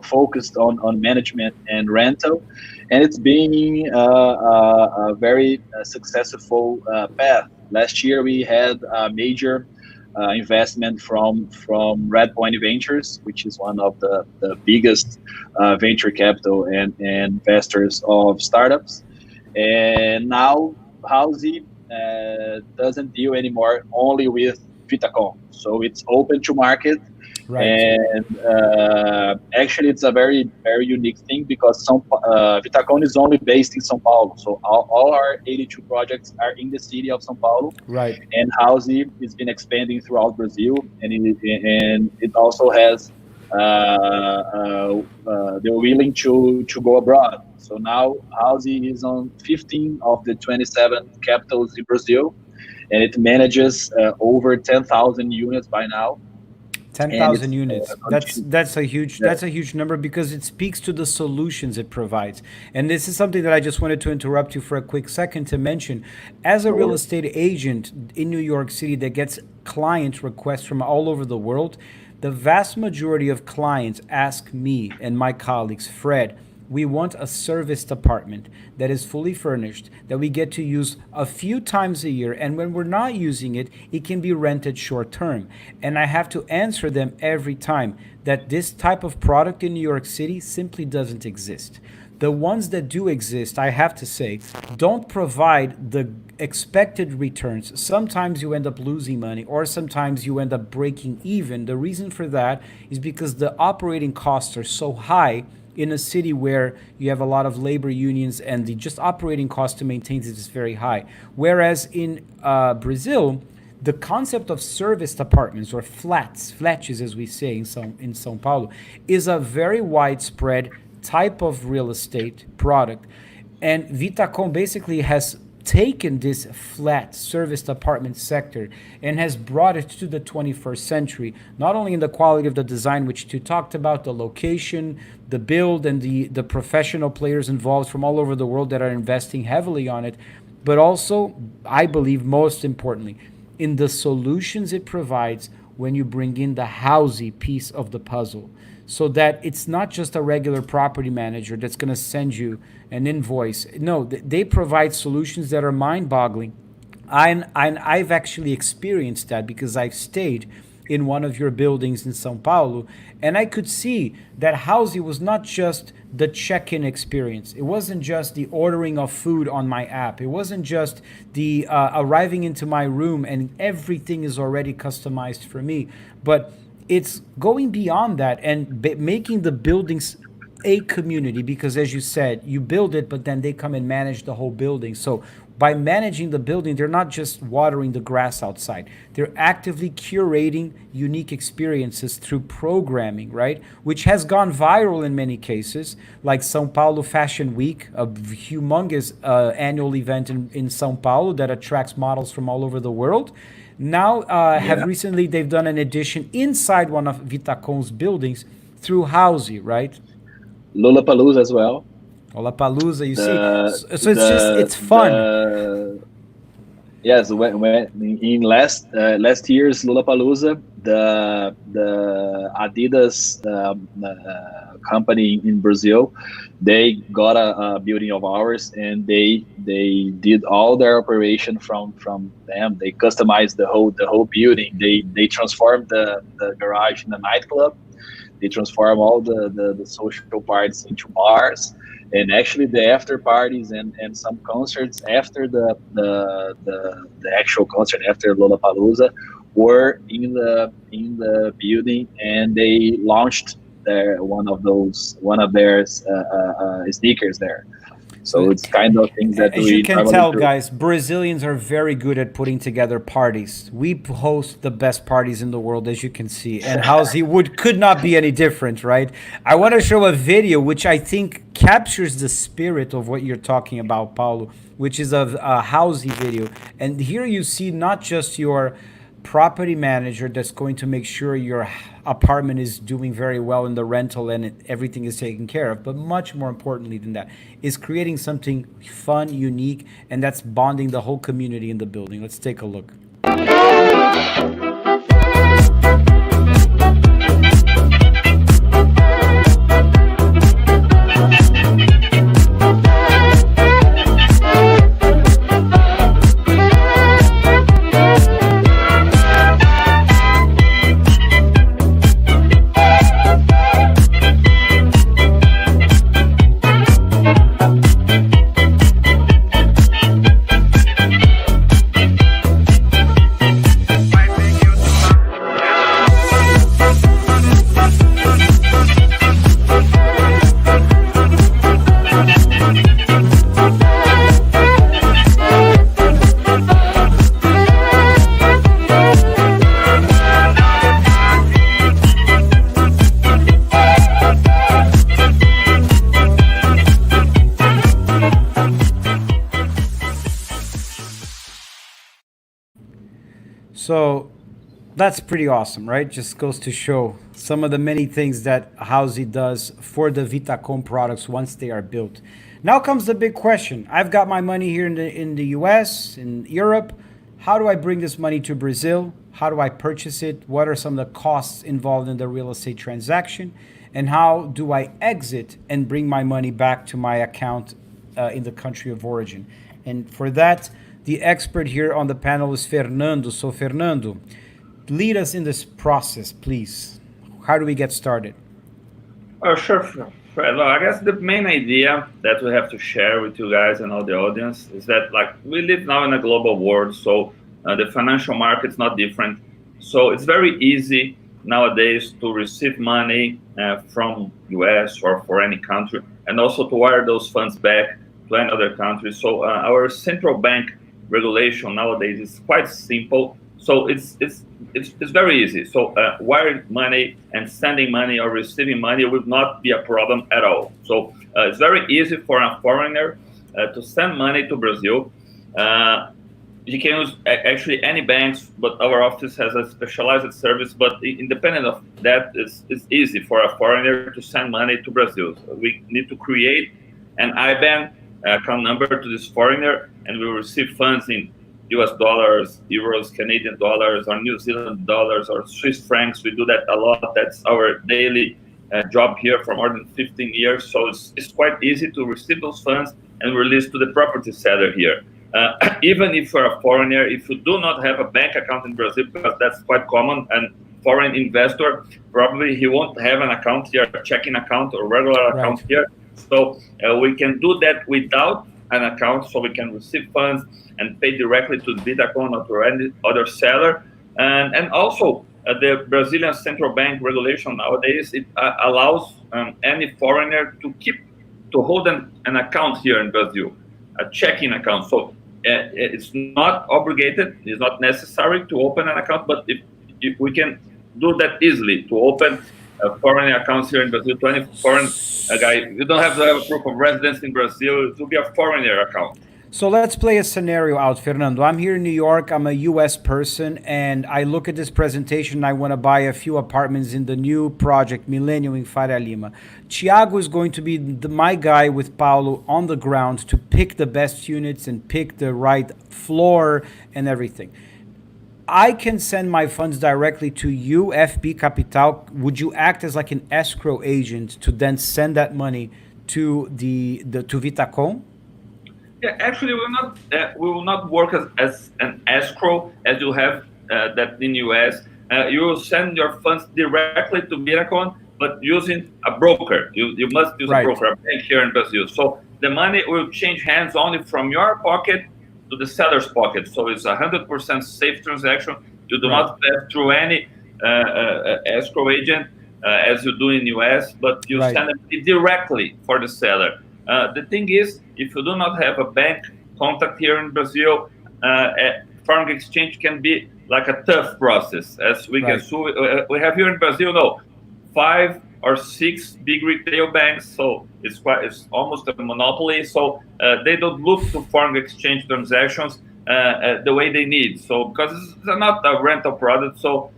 focused on management and rental, and it's been a very successful path. Last year we had a major investment from Redpoint Ventures, which is one of the biggest venture capital and investors of startups. And now Housey doesn't deal anymore only with VITACON, so it's open to market. And actually it's a very, very unique thing, because VITACON is only based in São Paulo, so all our 82 projects are in the city of São Paulo, and Housey has been expanding throughout Brazil, and it also has they're willing to go abroad. So now Housey is on 15 of the 27 capitals in Brazil, and it manages over 10,000 units by now. 10,000 units. That's a huge number, because it speaks to the solutions it provides. And this is something that I just wanted to interrupt you for a quick second to mention. As a real estate agent in New York City that gets client requests from all over the world, the vast majority of clients ask me and my colleagues, Fred, we want a service department that is fully furnished, that we get to use a few times a year, and when we're not using it, it can be rented short term. And I have to answer them every time that this type of product in New York City simply doesn't exist. The ones that do exist, I have to say, don't provide the expected returns. Sometimes you end up losing money, or sometimes you end up breaking even. The reason for that is because the operating costs are so high in a city where you have a lot of labor unions, and the just operating cost to maintain it is very high. Whereas in Brazil, the concept of service apartments, or flats as we say in São Paulo, is a very widespread type of real estate product. And VITACON basically has taken this flat serviced apartment sector and has brought it to the 21st century, not only in the quality of the design, which you talked about, the location, the build, and the professional players involved from all over the world that are investing heavily on it, but also, I believe most importantly, in the solutions it provides when you bring in the Housey piece of the puzzle. So that it's not just a regular property manager that's going to send you an invoice. No, they provide solutions that are mind-boggling. I've actually experienced that, because I've stayed in one of your buildings in São Paulo, and I could see that Housey was not just the check-in experience. It wasn't just the ordering of food on my app. It wasn't just the arriving into my room and everything is already customized for me. But it's going beyond that and making the buildings a community, because as you said, you build it, but then they come and manage the whole building. So by managing the building, they're not just watering the grass outside, they're actively curating unique experiences through programming, right, which has gone viral in many cases, like Sao Paulo Fashion Week, a humongous annual event in Sao Paulo that attracts models from all over the world. Now have recently they've done an edition inside one of Vitacon's buildings through Housey, right? Lollapalooza as well. Lollapalooza, you see. The So it's just, it's fun. Yes, when in last year's Lollapalooza, the Adidas company in Brazil, they got a building of ours, and they did all their operation from them. They customized the whole building. They transformed the garage in a nightclub. They transform all the social parties into bars, and actually the after parties and some concerts after the actual concert after Lollapalooza were in the building, and they launched one of their sneakers there. So it's kind of things that as we you can normally tell, do. guys, Brazilians are very good at putting together parties. We host the best parties in the world, as you can see, and Housey could not be any different, right? I want to show a video which I think captures the spirit of what you're talking about, Paulo, which is a Housey video. And here you see not just your property manager that's going to make sure your apartment is doing very well in the rental and everything is taken care of, but much more importantly than that is creating something fun, unique, and that's bonding the whole community in the building. Let's take a look. So that's pretty awesome, right? Just goes to show some of the many things that Housey does for the VITACON products once they are built. Now comes the big question. I've got my money here in the US, in Europe. How do I bring this money to Brazil? How do I purchase it? What are some of the costs involved in the real estate transaction? And how do I exit and bring my money back to my account in the country of origin? And for that, the expert here on the panel is Fernando. So Fernando, lead us in this process, please. How do we get started? Oh, sure, Fred. I guess the main idea that we have to share with you guys and all the audience is that, like, we live now in a global world, so the financial market's not different. So it's very easy nowadays to receive money from US or for any country, and also to wire those funds back to any other country. So our central bank regulation nowadays is quite simple. So it's very easy. So wiring money and sending money or receiving money will not be a problem at all. So it's very easy for a foreigner to send money to Brazil. You can use actually any banks, but our office has a specialized service. But independent of that, it's easy for a foreigner to send money to Brazil. So we need to create an IBAN account number to this foreigner, and we will receive funds in US dollars, euros, Canadian dollars, or New Zealand dollars, or Swiss francs. We do that a lot. That's our daily job here for more than 15 years. So it's quite easy to receive those funds and release to the property seller here. Even if you're a foreigner, if you do not have a bank account in Brazil, because that's quite common, and foreign investor, probably he won't have an account here, a checking account or regular account here. So we can do that without an account, so we can receive funds and pay directly to VITACON or to any other seller. And also, the Brazilian central bank regulation nowadays, it allows any foreigner to hold an account here in Brazil, a checking account. So it's not obligated, it's not necessary to open an account, but if we can do that easily to open foreign accounts here in Brazil to any foreign guy. You don't have to have a proof of residence in Brazil. It will be a foreigner account. So let's play a scenario out, Fernando. I'm here in New York. I'm a US person, and I look at this presentation and I want to buy a few apartments in the new project, Millennium in Faria Lima. Thiago is going to be my guy with Paulo on the ground to pick the best units and pick the right floor and everything. I can send my funds directly to you, FB Capital. Would you act as like an escrow agent to then send that money to to VITACON? Yeah, actually, we will not work as an escrow as you have that in US. You will send your funds directly to VITACON, but using a broker. You must use a broker, a bank here in Brazil. So the money will change hands only from your pocket to the seller's pocket. So it's 100% safe transaction. You do not pass through any escrow agent as you do in US, but you send it directly for the seller. The thing is, if you do not have a bank contact here in Brazil, foreign exchange can be like a tough process. As we can see, we have here in Brazil, 5 or 6 big retail banks, so it's almost a monopoly. So they don't look to foreign exchange transactions the way they need. So because it's not a rental product, so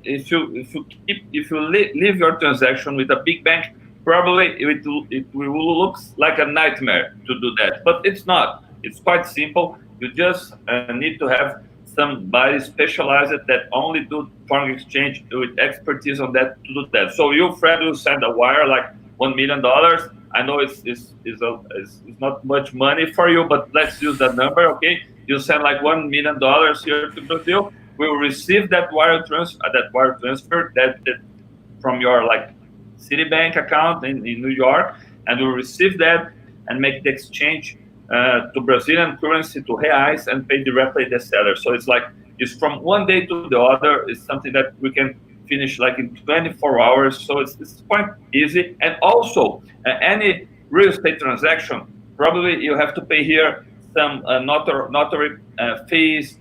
if you leave your transaction with a big bank, probably it will look like a nightmare to do that, but it's not. It's quite simple. You just need to have somebody specialized that only do foreign exchange with expertise on that to do that. So you, Fred, will send a wire like $1 million. I know it's not much money for you, but let's use that number, okay? You send like $1 million here to Brazil. We will receive that wire transfer that from your like Citibank account in New York, and we'll receive that and make the exchange to Brazilian currency to reais and pay directly the seller. So it's from one day to the other. It's something that we can finish like in 24 hours. So it's quite easy. And also any real estate transaction, probably you have to pay here some notary fees.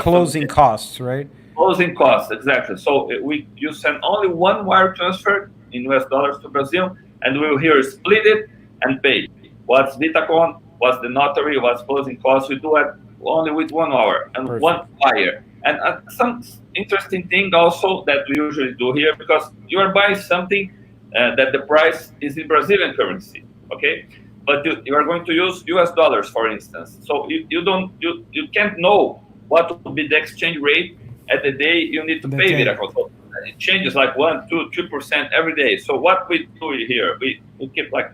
Closing costs, right? Closing costs, exactly. So you send only one wire transfer in US dollars to Brazil, and we will here split it and pay. What's VITACON, what's the notary, what's closing costs. We do it only with 1 hour and one wire. And some interesting thing also that we usually do here, because you are buying something that the price is in Brazilian currency, okay? But you are going to use US dollars, for instance. So you can't know what will be the exchange rate at the day you need to pay VITACON. So it changes like 1, 2, 3% every day. So what we do here, we keep like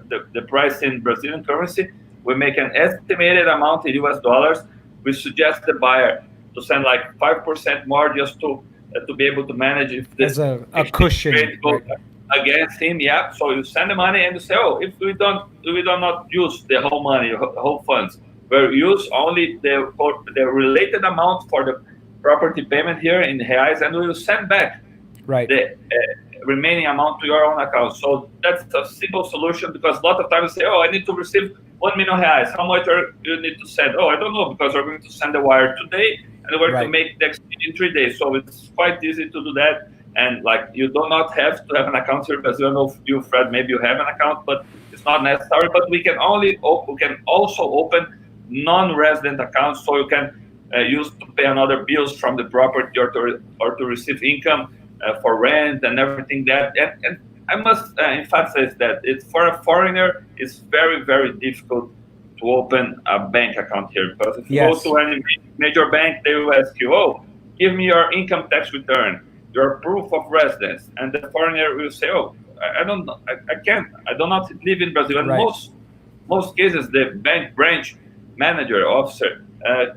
the price in Brazilian currency. We make an estimated amount in US dollars. We suggest the buyer to send like 5% more just to be able to manage if this a cushion goes against him. Yeah. So you send the money and you say, if we do not use the whole money, whole funds, we'll use only the related amount for the property payment here in reais, and we will send back the remaining amount to your own account. So that's a simple solution, because a lot of times you say, I need to receive 1 million reais. How much you need to send? I don't know, because we're going to send the wire today and we're going to make the exchange in 3 days. So it's quite easy to do that. And like, you do not have to have an account here, because I don't know if you, Fred, maybe you have an account, but it's not necessary. But we can also open non-resident accounts, so you can use to pay another bills from the property or to receive income for rent and everything that. And I must emphasize that it's for a foreigner, it's very, very difficult to open a bank account here, because if you go to any major bank, they will ask you, give me your income tax return, your proof of residence, and the foreigner will say, I don't know, I can't, I do not live in Brazil. And most cases, the bank branch manager, officer,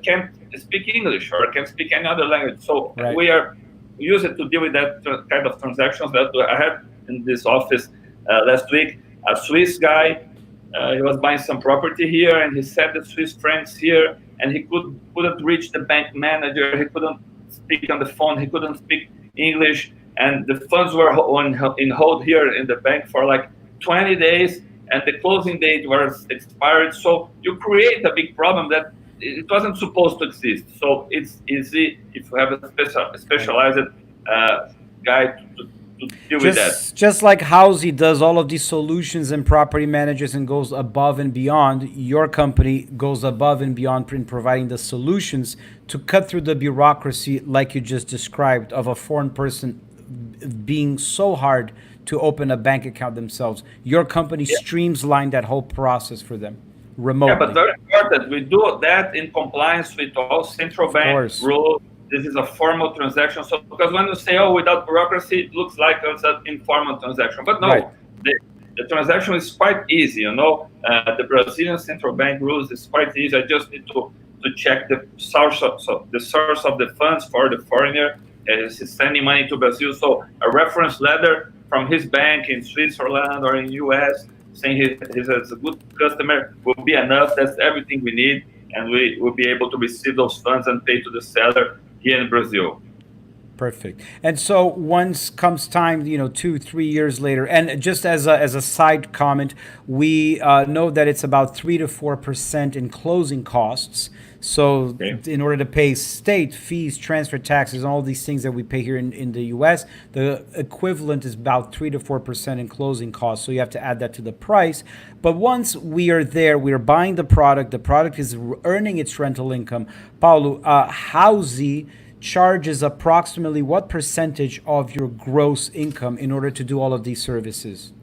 can't speak English or can speak any other language. So we are used to deal with that kind of transactions. That I had in this office last week, a Swiss guy, he was buying some property here, and he sent the Swiss francs here, and he couldn't reach the bank manager. He couldn't speak on the phone. He couldn't speak English, and the funds were in hold here in the bank for like 20 days, and the closing date was expired. So you create a big problem that it wasn't supposed to exist. So it's easy if you have a specialized guy to deal with that. Just like Housey does all of these solutions and property managers and goes above and beyond, your company goes above and beyond in providing the solutions to cut through the bureaucracy, like you just described, of a foreign person being so hard to open a bank account themselves. Your company streamlined that whole process for them remotely. Yeah, but very important. We do that in compliance with all central bank rules. This is a formal transaction. So, because when you say, oh, without bureaucracy, it looks like it's an informal transaction. But no, right. the transaction is quite easy. The Brazilian central bank rules is quite easy. I just need to check the source of the funds for the foreigner. He's sending money to Brazil. So a reference letter from his bank in Switzerland or in US saying he's a good customer will be enough. That's everything we need. And we will be able to receive those funds and pay to the seller here in Brazil. Perfect. And so once comes time, 2-3 years later, and just as a side comment, we know that it's about 3 to 4% in closing costs. So in order to pay state fees, transfer taxes, and all these things that we pay here in the US, the equivalent is about 3 to 4% in closing costs. So you have to add that to the price. But once we are there, we are buying the product is earning its rental income. Paulo, Housey charges approximately what percentage of your gross income in order to do all of these services?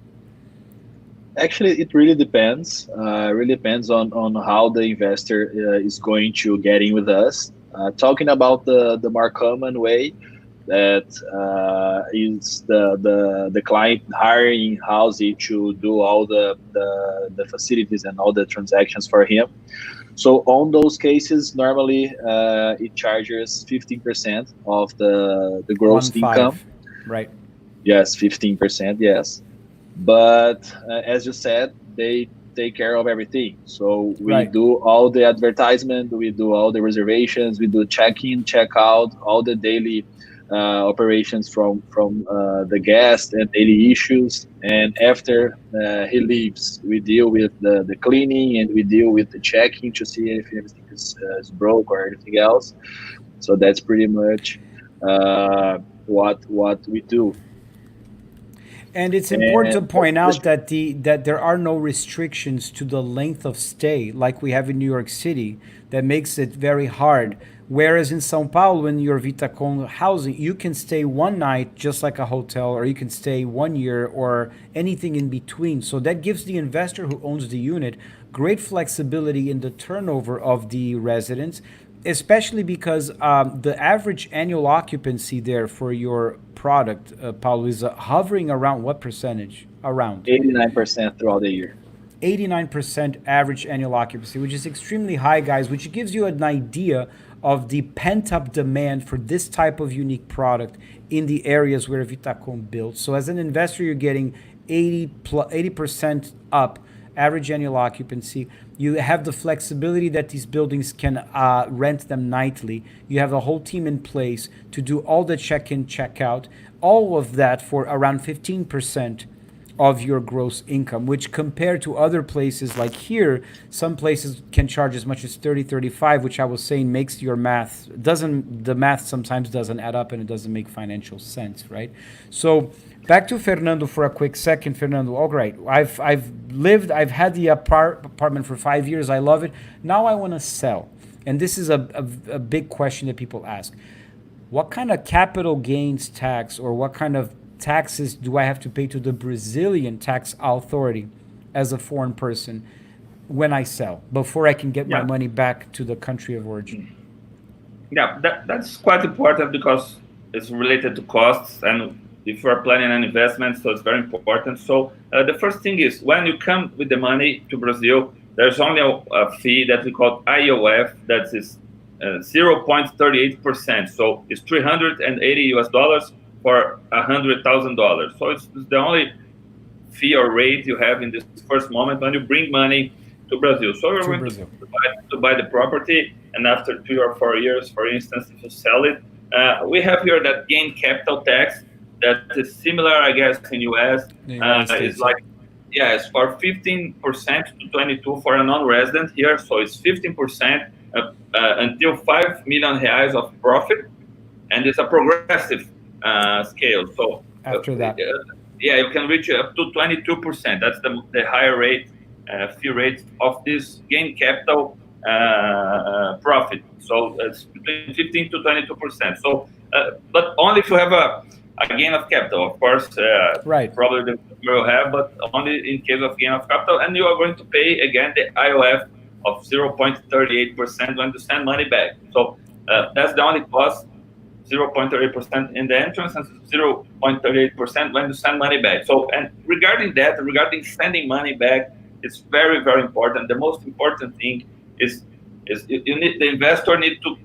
Actually, it really depends. Really depends on how the investor is going to get in with us. Talking about the more common way, that is the client hiring Housey to do all the facilities and all the transactions for him. So on those cases, normally it charges 15% of the gross income. Right. Yes, 15%. Yes, but as you said, they take care of everything. So we do all the advertisement, we do all the reservations, we do check-in, check-out, all the daily operations from the guest and daily issues. And after he leaves, we deal with the cleaning and we deal with the checking to see if everything is broke or anything else. So that's pretty much what we do. And it's important to point out that there are no restrictions to the length of stay like we have in New York City that makes it very hard. Whereas in São Paulo, in your VITACON housing, you can stay one night just like a hotel, or you can stay 1 year or anything in between. So that gives the investor who owns the unit great flexibility in the turnover of the residents, especially because the average annual occupancy there for your product, Paulo, is hovering around what percentage? Around 89% throughout the year. 89% average annual occupancy, which is extremely high, guys, which gives you an idea of the pent-up demand for this type of unique product in the areas where VITACON builds. So as an investor, you're getting 80% up average annual occupancy. You have the flexibility that these buildings can rent them nightly. You have a whole team in place to do all the check-in, check-out, all of that for around 15% of your gross income, which compared to other places like here, some places can charge as much as 30, 35, which I was saying makes your math, the math sometimes doesn't add up and it doesn't make financial sense, right? So back to Fernando for a quick second. Fernando, all right, I've had the apartment for 5 years. I love it. Now I want to sell. And this is a big question that people ask. What kind of capital gains tax or what kind of taxes do I have to pay to the Brazilian tax authority as a foreign person when I sell before I can get my money back to the country of origin? Yeah, that's quite important because it's related to costs, and if you are planning an investment, so it's very important. So the first thing is when you come with the money to Brazil, there's only a fee that we call IOF, that is 0.38%. So it's $380 for $100,000. So it's the only fee or rate you have in this first moment when you bring money to Brazil. So you're going to buy the property, and after 3 or 4 years, for instance, if you sell it, We have here that gain capital tax that is similar, I guess, in US. It's like, yeah, it's for 15% to 22 for a non-resident here. So it's 15% until 5 million reais of profit, and it's a progressive scale. So after that, yeah, you can reach up to 22%. That's the higher rate, fee rate of this gain capital profit. So it's between 15 to 22%. So, but only if you have a gain of capital, of course. Right. Probably the will have, but only in case of gain of capital, and you are going to pay again the IOF of 0.38% when you send money back. So that's the only cost. 0.38% in the entrance and 0.38% when you send money back. So, and regarding sending money back, it's very, very important. The most important thing is you need, the investor need to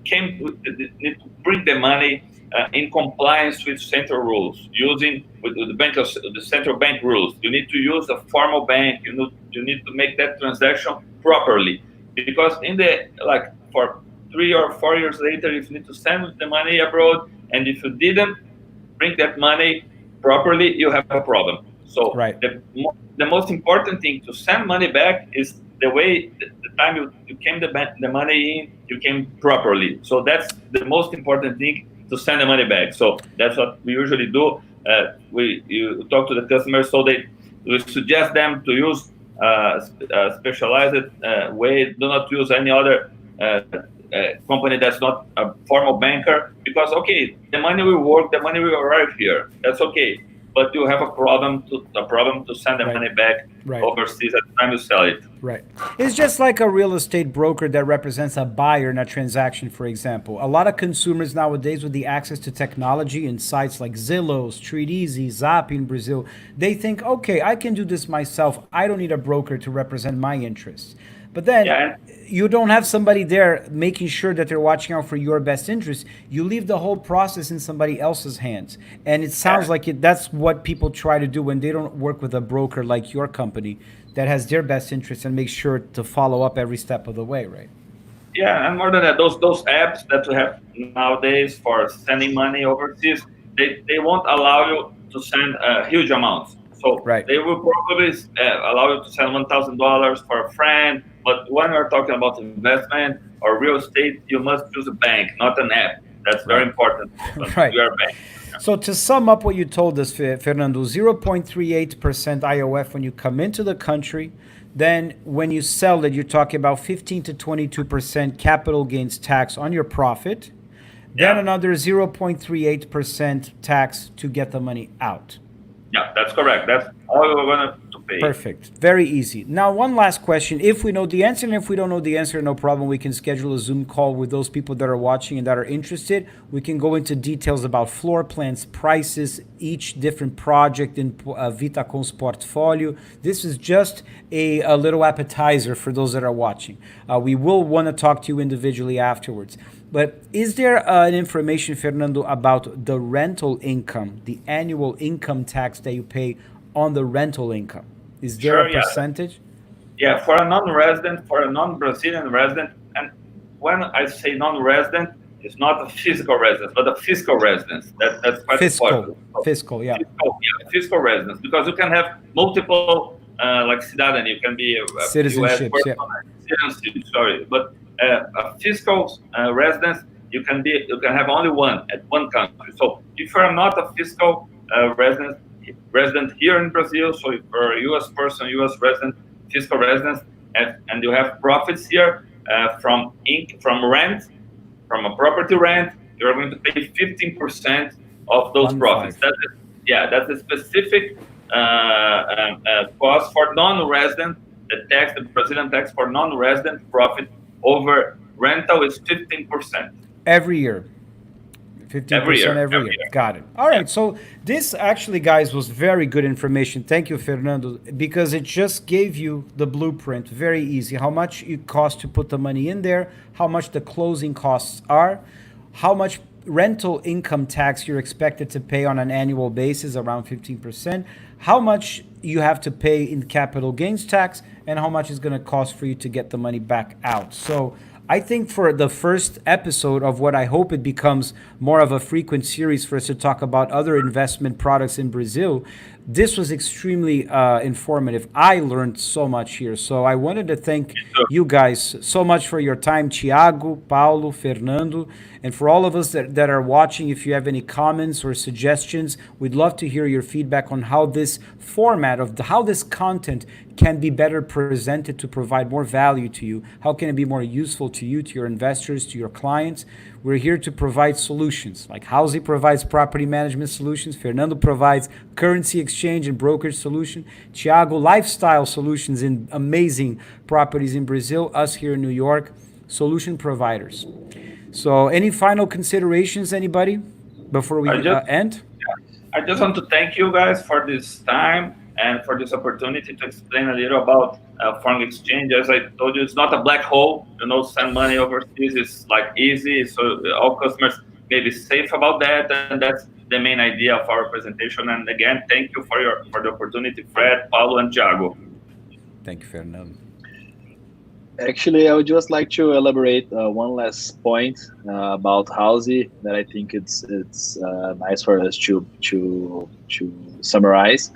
bring the money in compliance with central rules, using with the central bank rules. You need to use a formal bank. You need to make that transaction properly, because in the for 3 or 4 years later, if you need to send the money abroad, and if you didn't bring that money properly, you have a problem. So right. The most important thing to send money back is the way the time you came the money in, you came properly. So that's the most important thing, to send the money back. So that's what we usually do. You talk to the customers, so we suggest them to use a specialized way. Do not use any other company that's not a formal banker, because the money will work, the money will arrive here. That's okay, but you have a problem to send the money back overseas at the time you sell it. Right. It's just like a real estate broker that represents a buyer in a transaction, for example. A lot of consumers nowadays, with the access to technology and sites like Zillow, Street Easy, Zap in Brazil, they think, okay, I can do this myself. I don't need a broker to represent my interests. But then you don't have somebody there making sure that they're watching out for your best interests. You leave the whole process in somebody else's hands. And it sounds like that's what people try to do when they don't work with a broker like your company that has their best interests and make sure to follow up every step of the way, right? Yeah, and more than that, those apps that we have nowadays for sending money overseas, they won't allow you to send huge amounts. So they will probably allow you to send $1,000 for a friend. But when we're talking about investment or real estate, you must use a bank, not an app. That's very important. Right. You are a bank. So to sum up what you told us, Fernando, 0.38% IOF when you come into the country. Then when you sell it, you're talking about 15 to 22% capital gains tax on your profit. Then another 0.38% tax to get the money out. Yeah, that's correct. That's all we're going to pay. Perfect. Very easy. Now, one last question. If we know the answer, and if we don't know the answer, no problem. We can schedule a Zoom call with those people that are watching and that are interested. We can go into details about floor plans, prices, each different project in VITACON's portfolio. This is just a little appetizer for those that are watching. We will want to talk to you individually afterwards. But is there an information, Fernando, about the rental income, the annual income tax that you pay on the rental income? Is there a percentage? Yeah, for a non-resident, for a non-Brazilian resident, and when I say non-resident, it's not a physical residence, but a fiscal residence. That's quite important. Fiscal, yeah. Fiscal residence, because you can have multiple, like cidadania, you can be a citizenships, citizenship, sorry, but a fiscal residence, you can have only one at one country. So if you're not a fiscal resident here in Brazil, so if you're a U.S. person, U.S. resident, fiscal residence, and you have profits here from rent, from a property rent, you're going to pay 15% of those profits. That's a specific cost for non-resident. The Brazilian tax for non-resident profit over rental is 15%. Every year. 15% every year. Got it. All right. So this actually, guys, was very good information. Thank you, Fernando, because it just gave you the blueprint. Very easy. How much it costs to put the money in there, how much the closing costs are, how much rental income tax you're expected to pay on an annual basis, around 15%, how much you have to pay in capital gains tax, and how much it's going to cost for you to get the money back out. So I think for the first episode of what I hope it becomes more of a frequent series for us to talk about other investment products in Brazil, this was extremely informative. I learned so much here. So I wanted to thank you guys so much for your time, Thiago, Paulo, Fernando, and for all of us that are watching. If you have any comments or suggestions, we'd love to hear your feedback on how this format of how this content can be better presented to provide more value to you. How can it be more useful to you, to your investors, to your clients? We're here to provide solutions. Like Housey provides property management solutions, Fernando provides currency exchange and brokerage solution, Thiago lifestyle solutions in amazing properties in Brazil, us here in New York, solution providers. So any final considerations, anybody, before we end? I just want to thank you guys for this time and for this opportunity to explain a little about foreign exchange. As I told you, it's not a black hole. Send money overseas is like easy. So all customers may be safe about that, and that's the main idea of our presentation. And again, thank you for the opportunity, Fred, Paulo, and Thiago. Thank you, Fernando. Actually, I would just like to elaborate one last point about Housey that I think it's nice for us to summarize.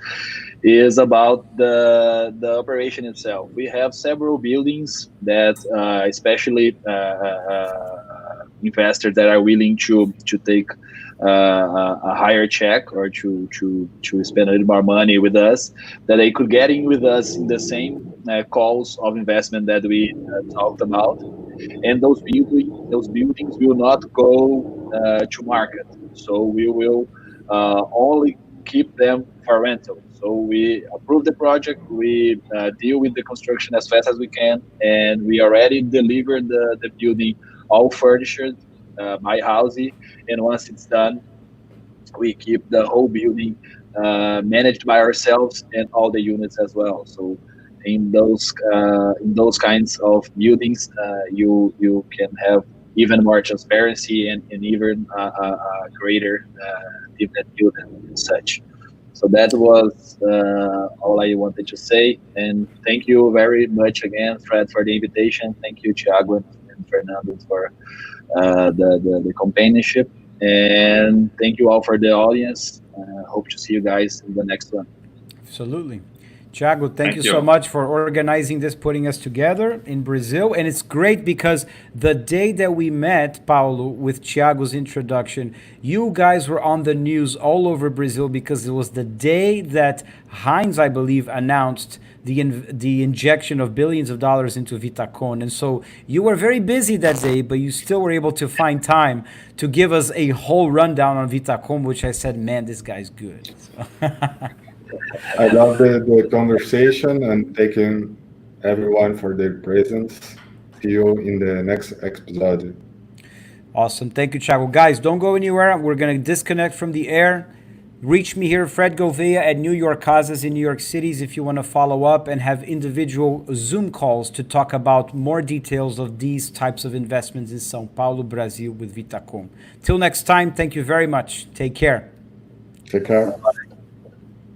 Is about the operation itself. We have several buildings that, especially investors that are willing to take a higher check or to spend a little more money with us, that they could get in with us in the same calls of investment that we talked about, and those buildings will not go to market. So we will only keep them for rental. So we approve the project, we deal with the construction as fast as we can, and we already delivered the building all furnished by Housey. And once it's done, we keep the whole building managed by ourselves and all the units as well. So in those kinds of buildings, you can have even more transparency and even a greater dividend yield and such. So that was all I wanted to say. And thank you very much again, Fred, for the invitation. Thank you, Thiago and Fernando, for the companionship. And thank you all for the audience. Hope to see you guys in the next one. Absolutely. Thiago, thank you so much for organizing this, putting us together in Brazil. And it's great because the day that we met, Paulo, with Thiago's introduction, you guys were on the news all over Brazil because it was the day that Heinz, I believe, announced the injection of billions of dollars into VITACON. And so you were very busy that day, but you still were able to find time to give us a whole rundown on VITACON, which I said, man, this guy's good. So I love the conversation and thanking everyone for their presence. See you in the next episode. Awesome. Thank you, Thiago. Guys, don't go anywhere. We're going to disconnect from the air. Reach me here, Fred Gouveia at New York Casas in New York City if you want to follow up and have individual Zoom calls to talk about more details of these types of investments in São Paulo, Brazil with VITACON. Till next time, thank you very much. Take care. Take care.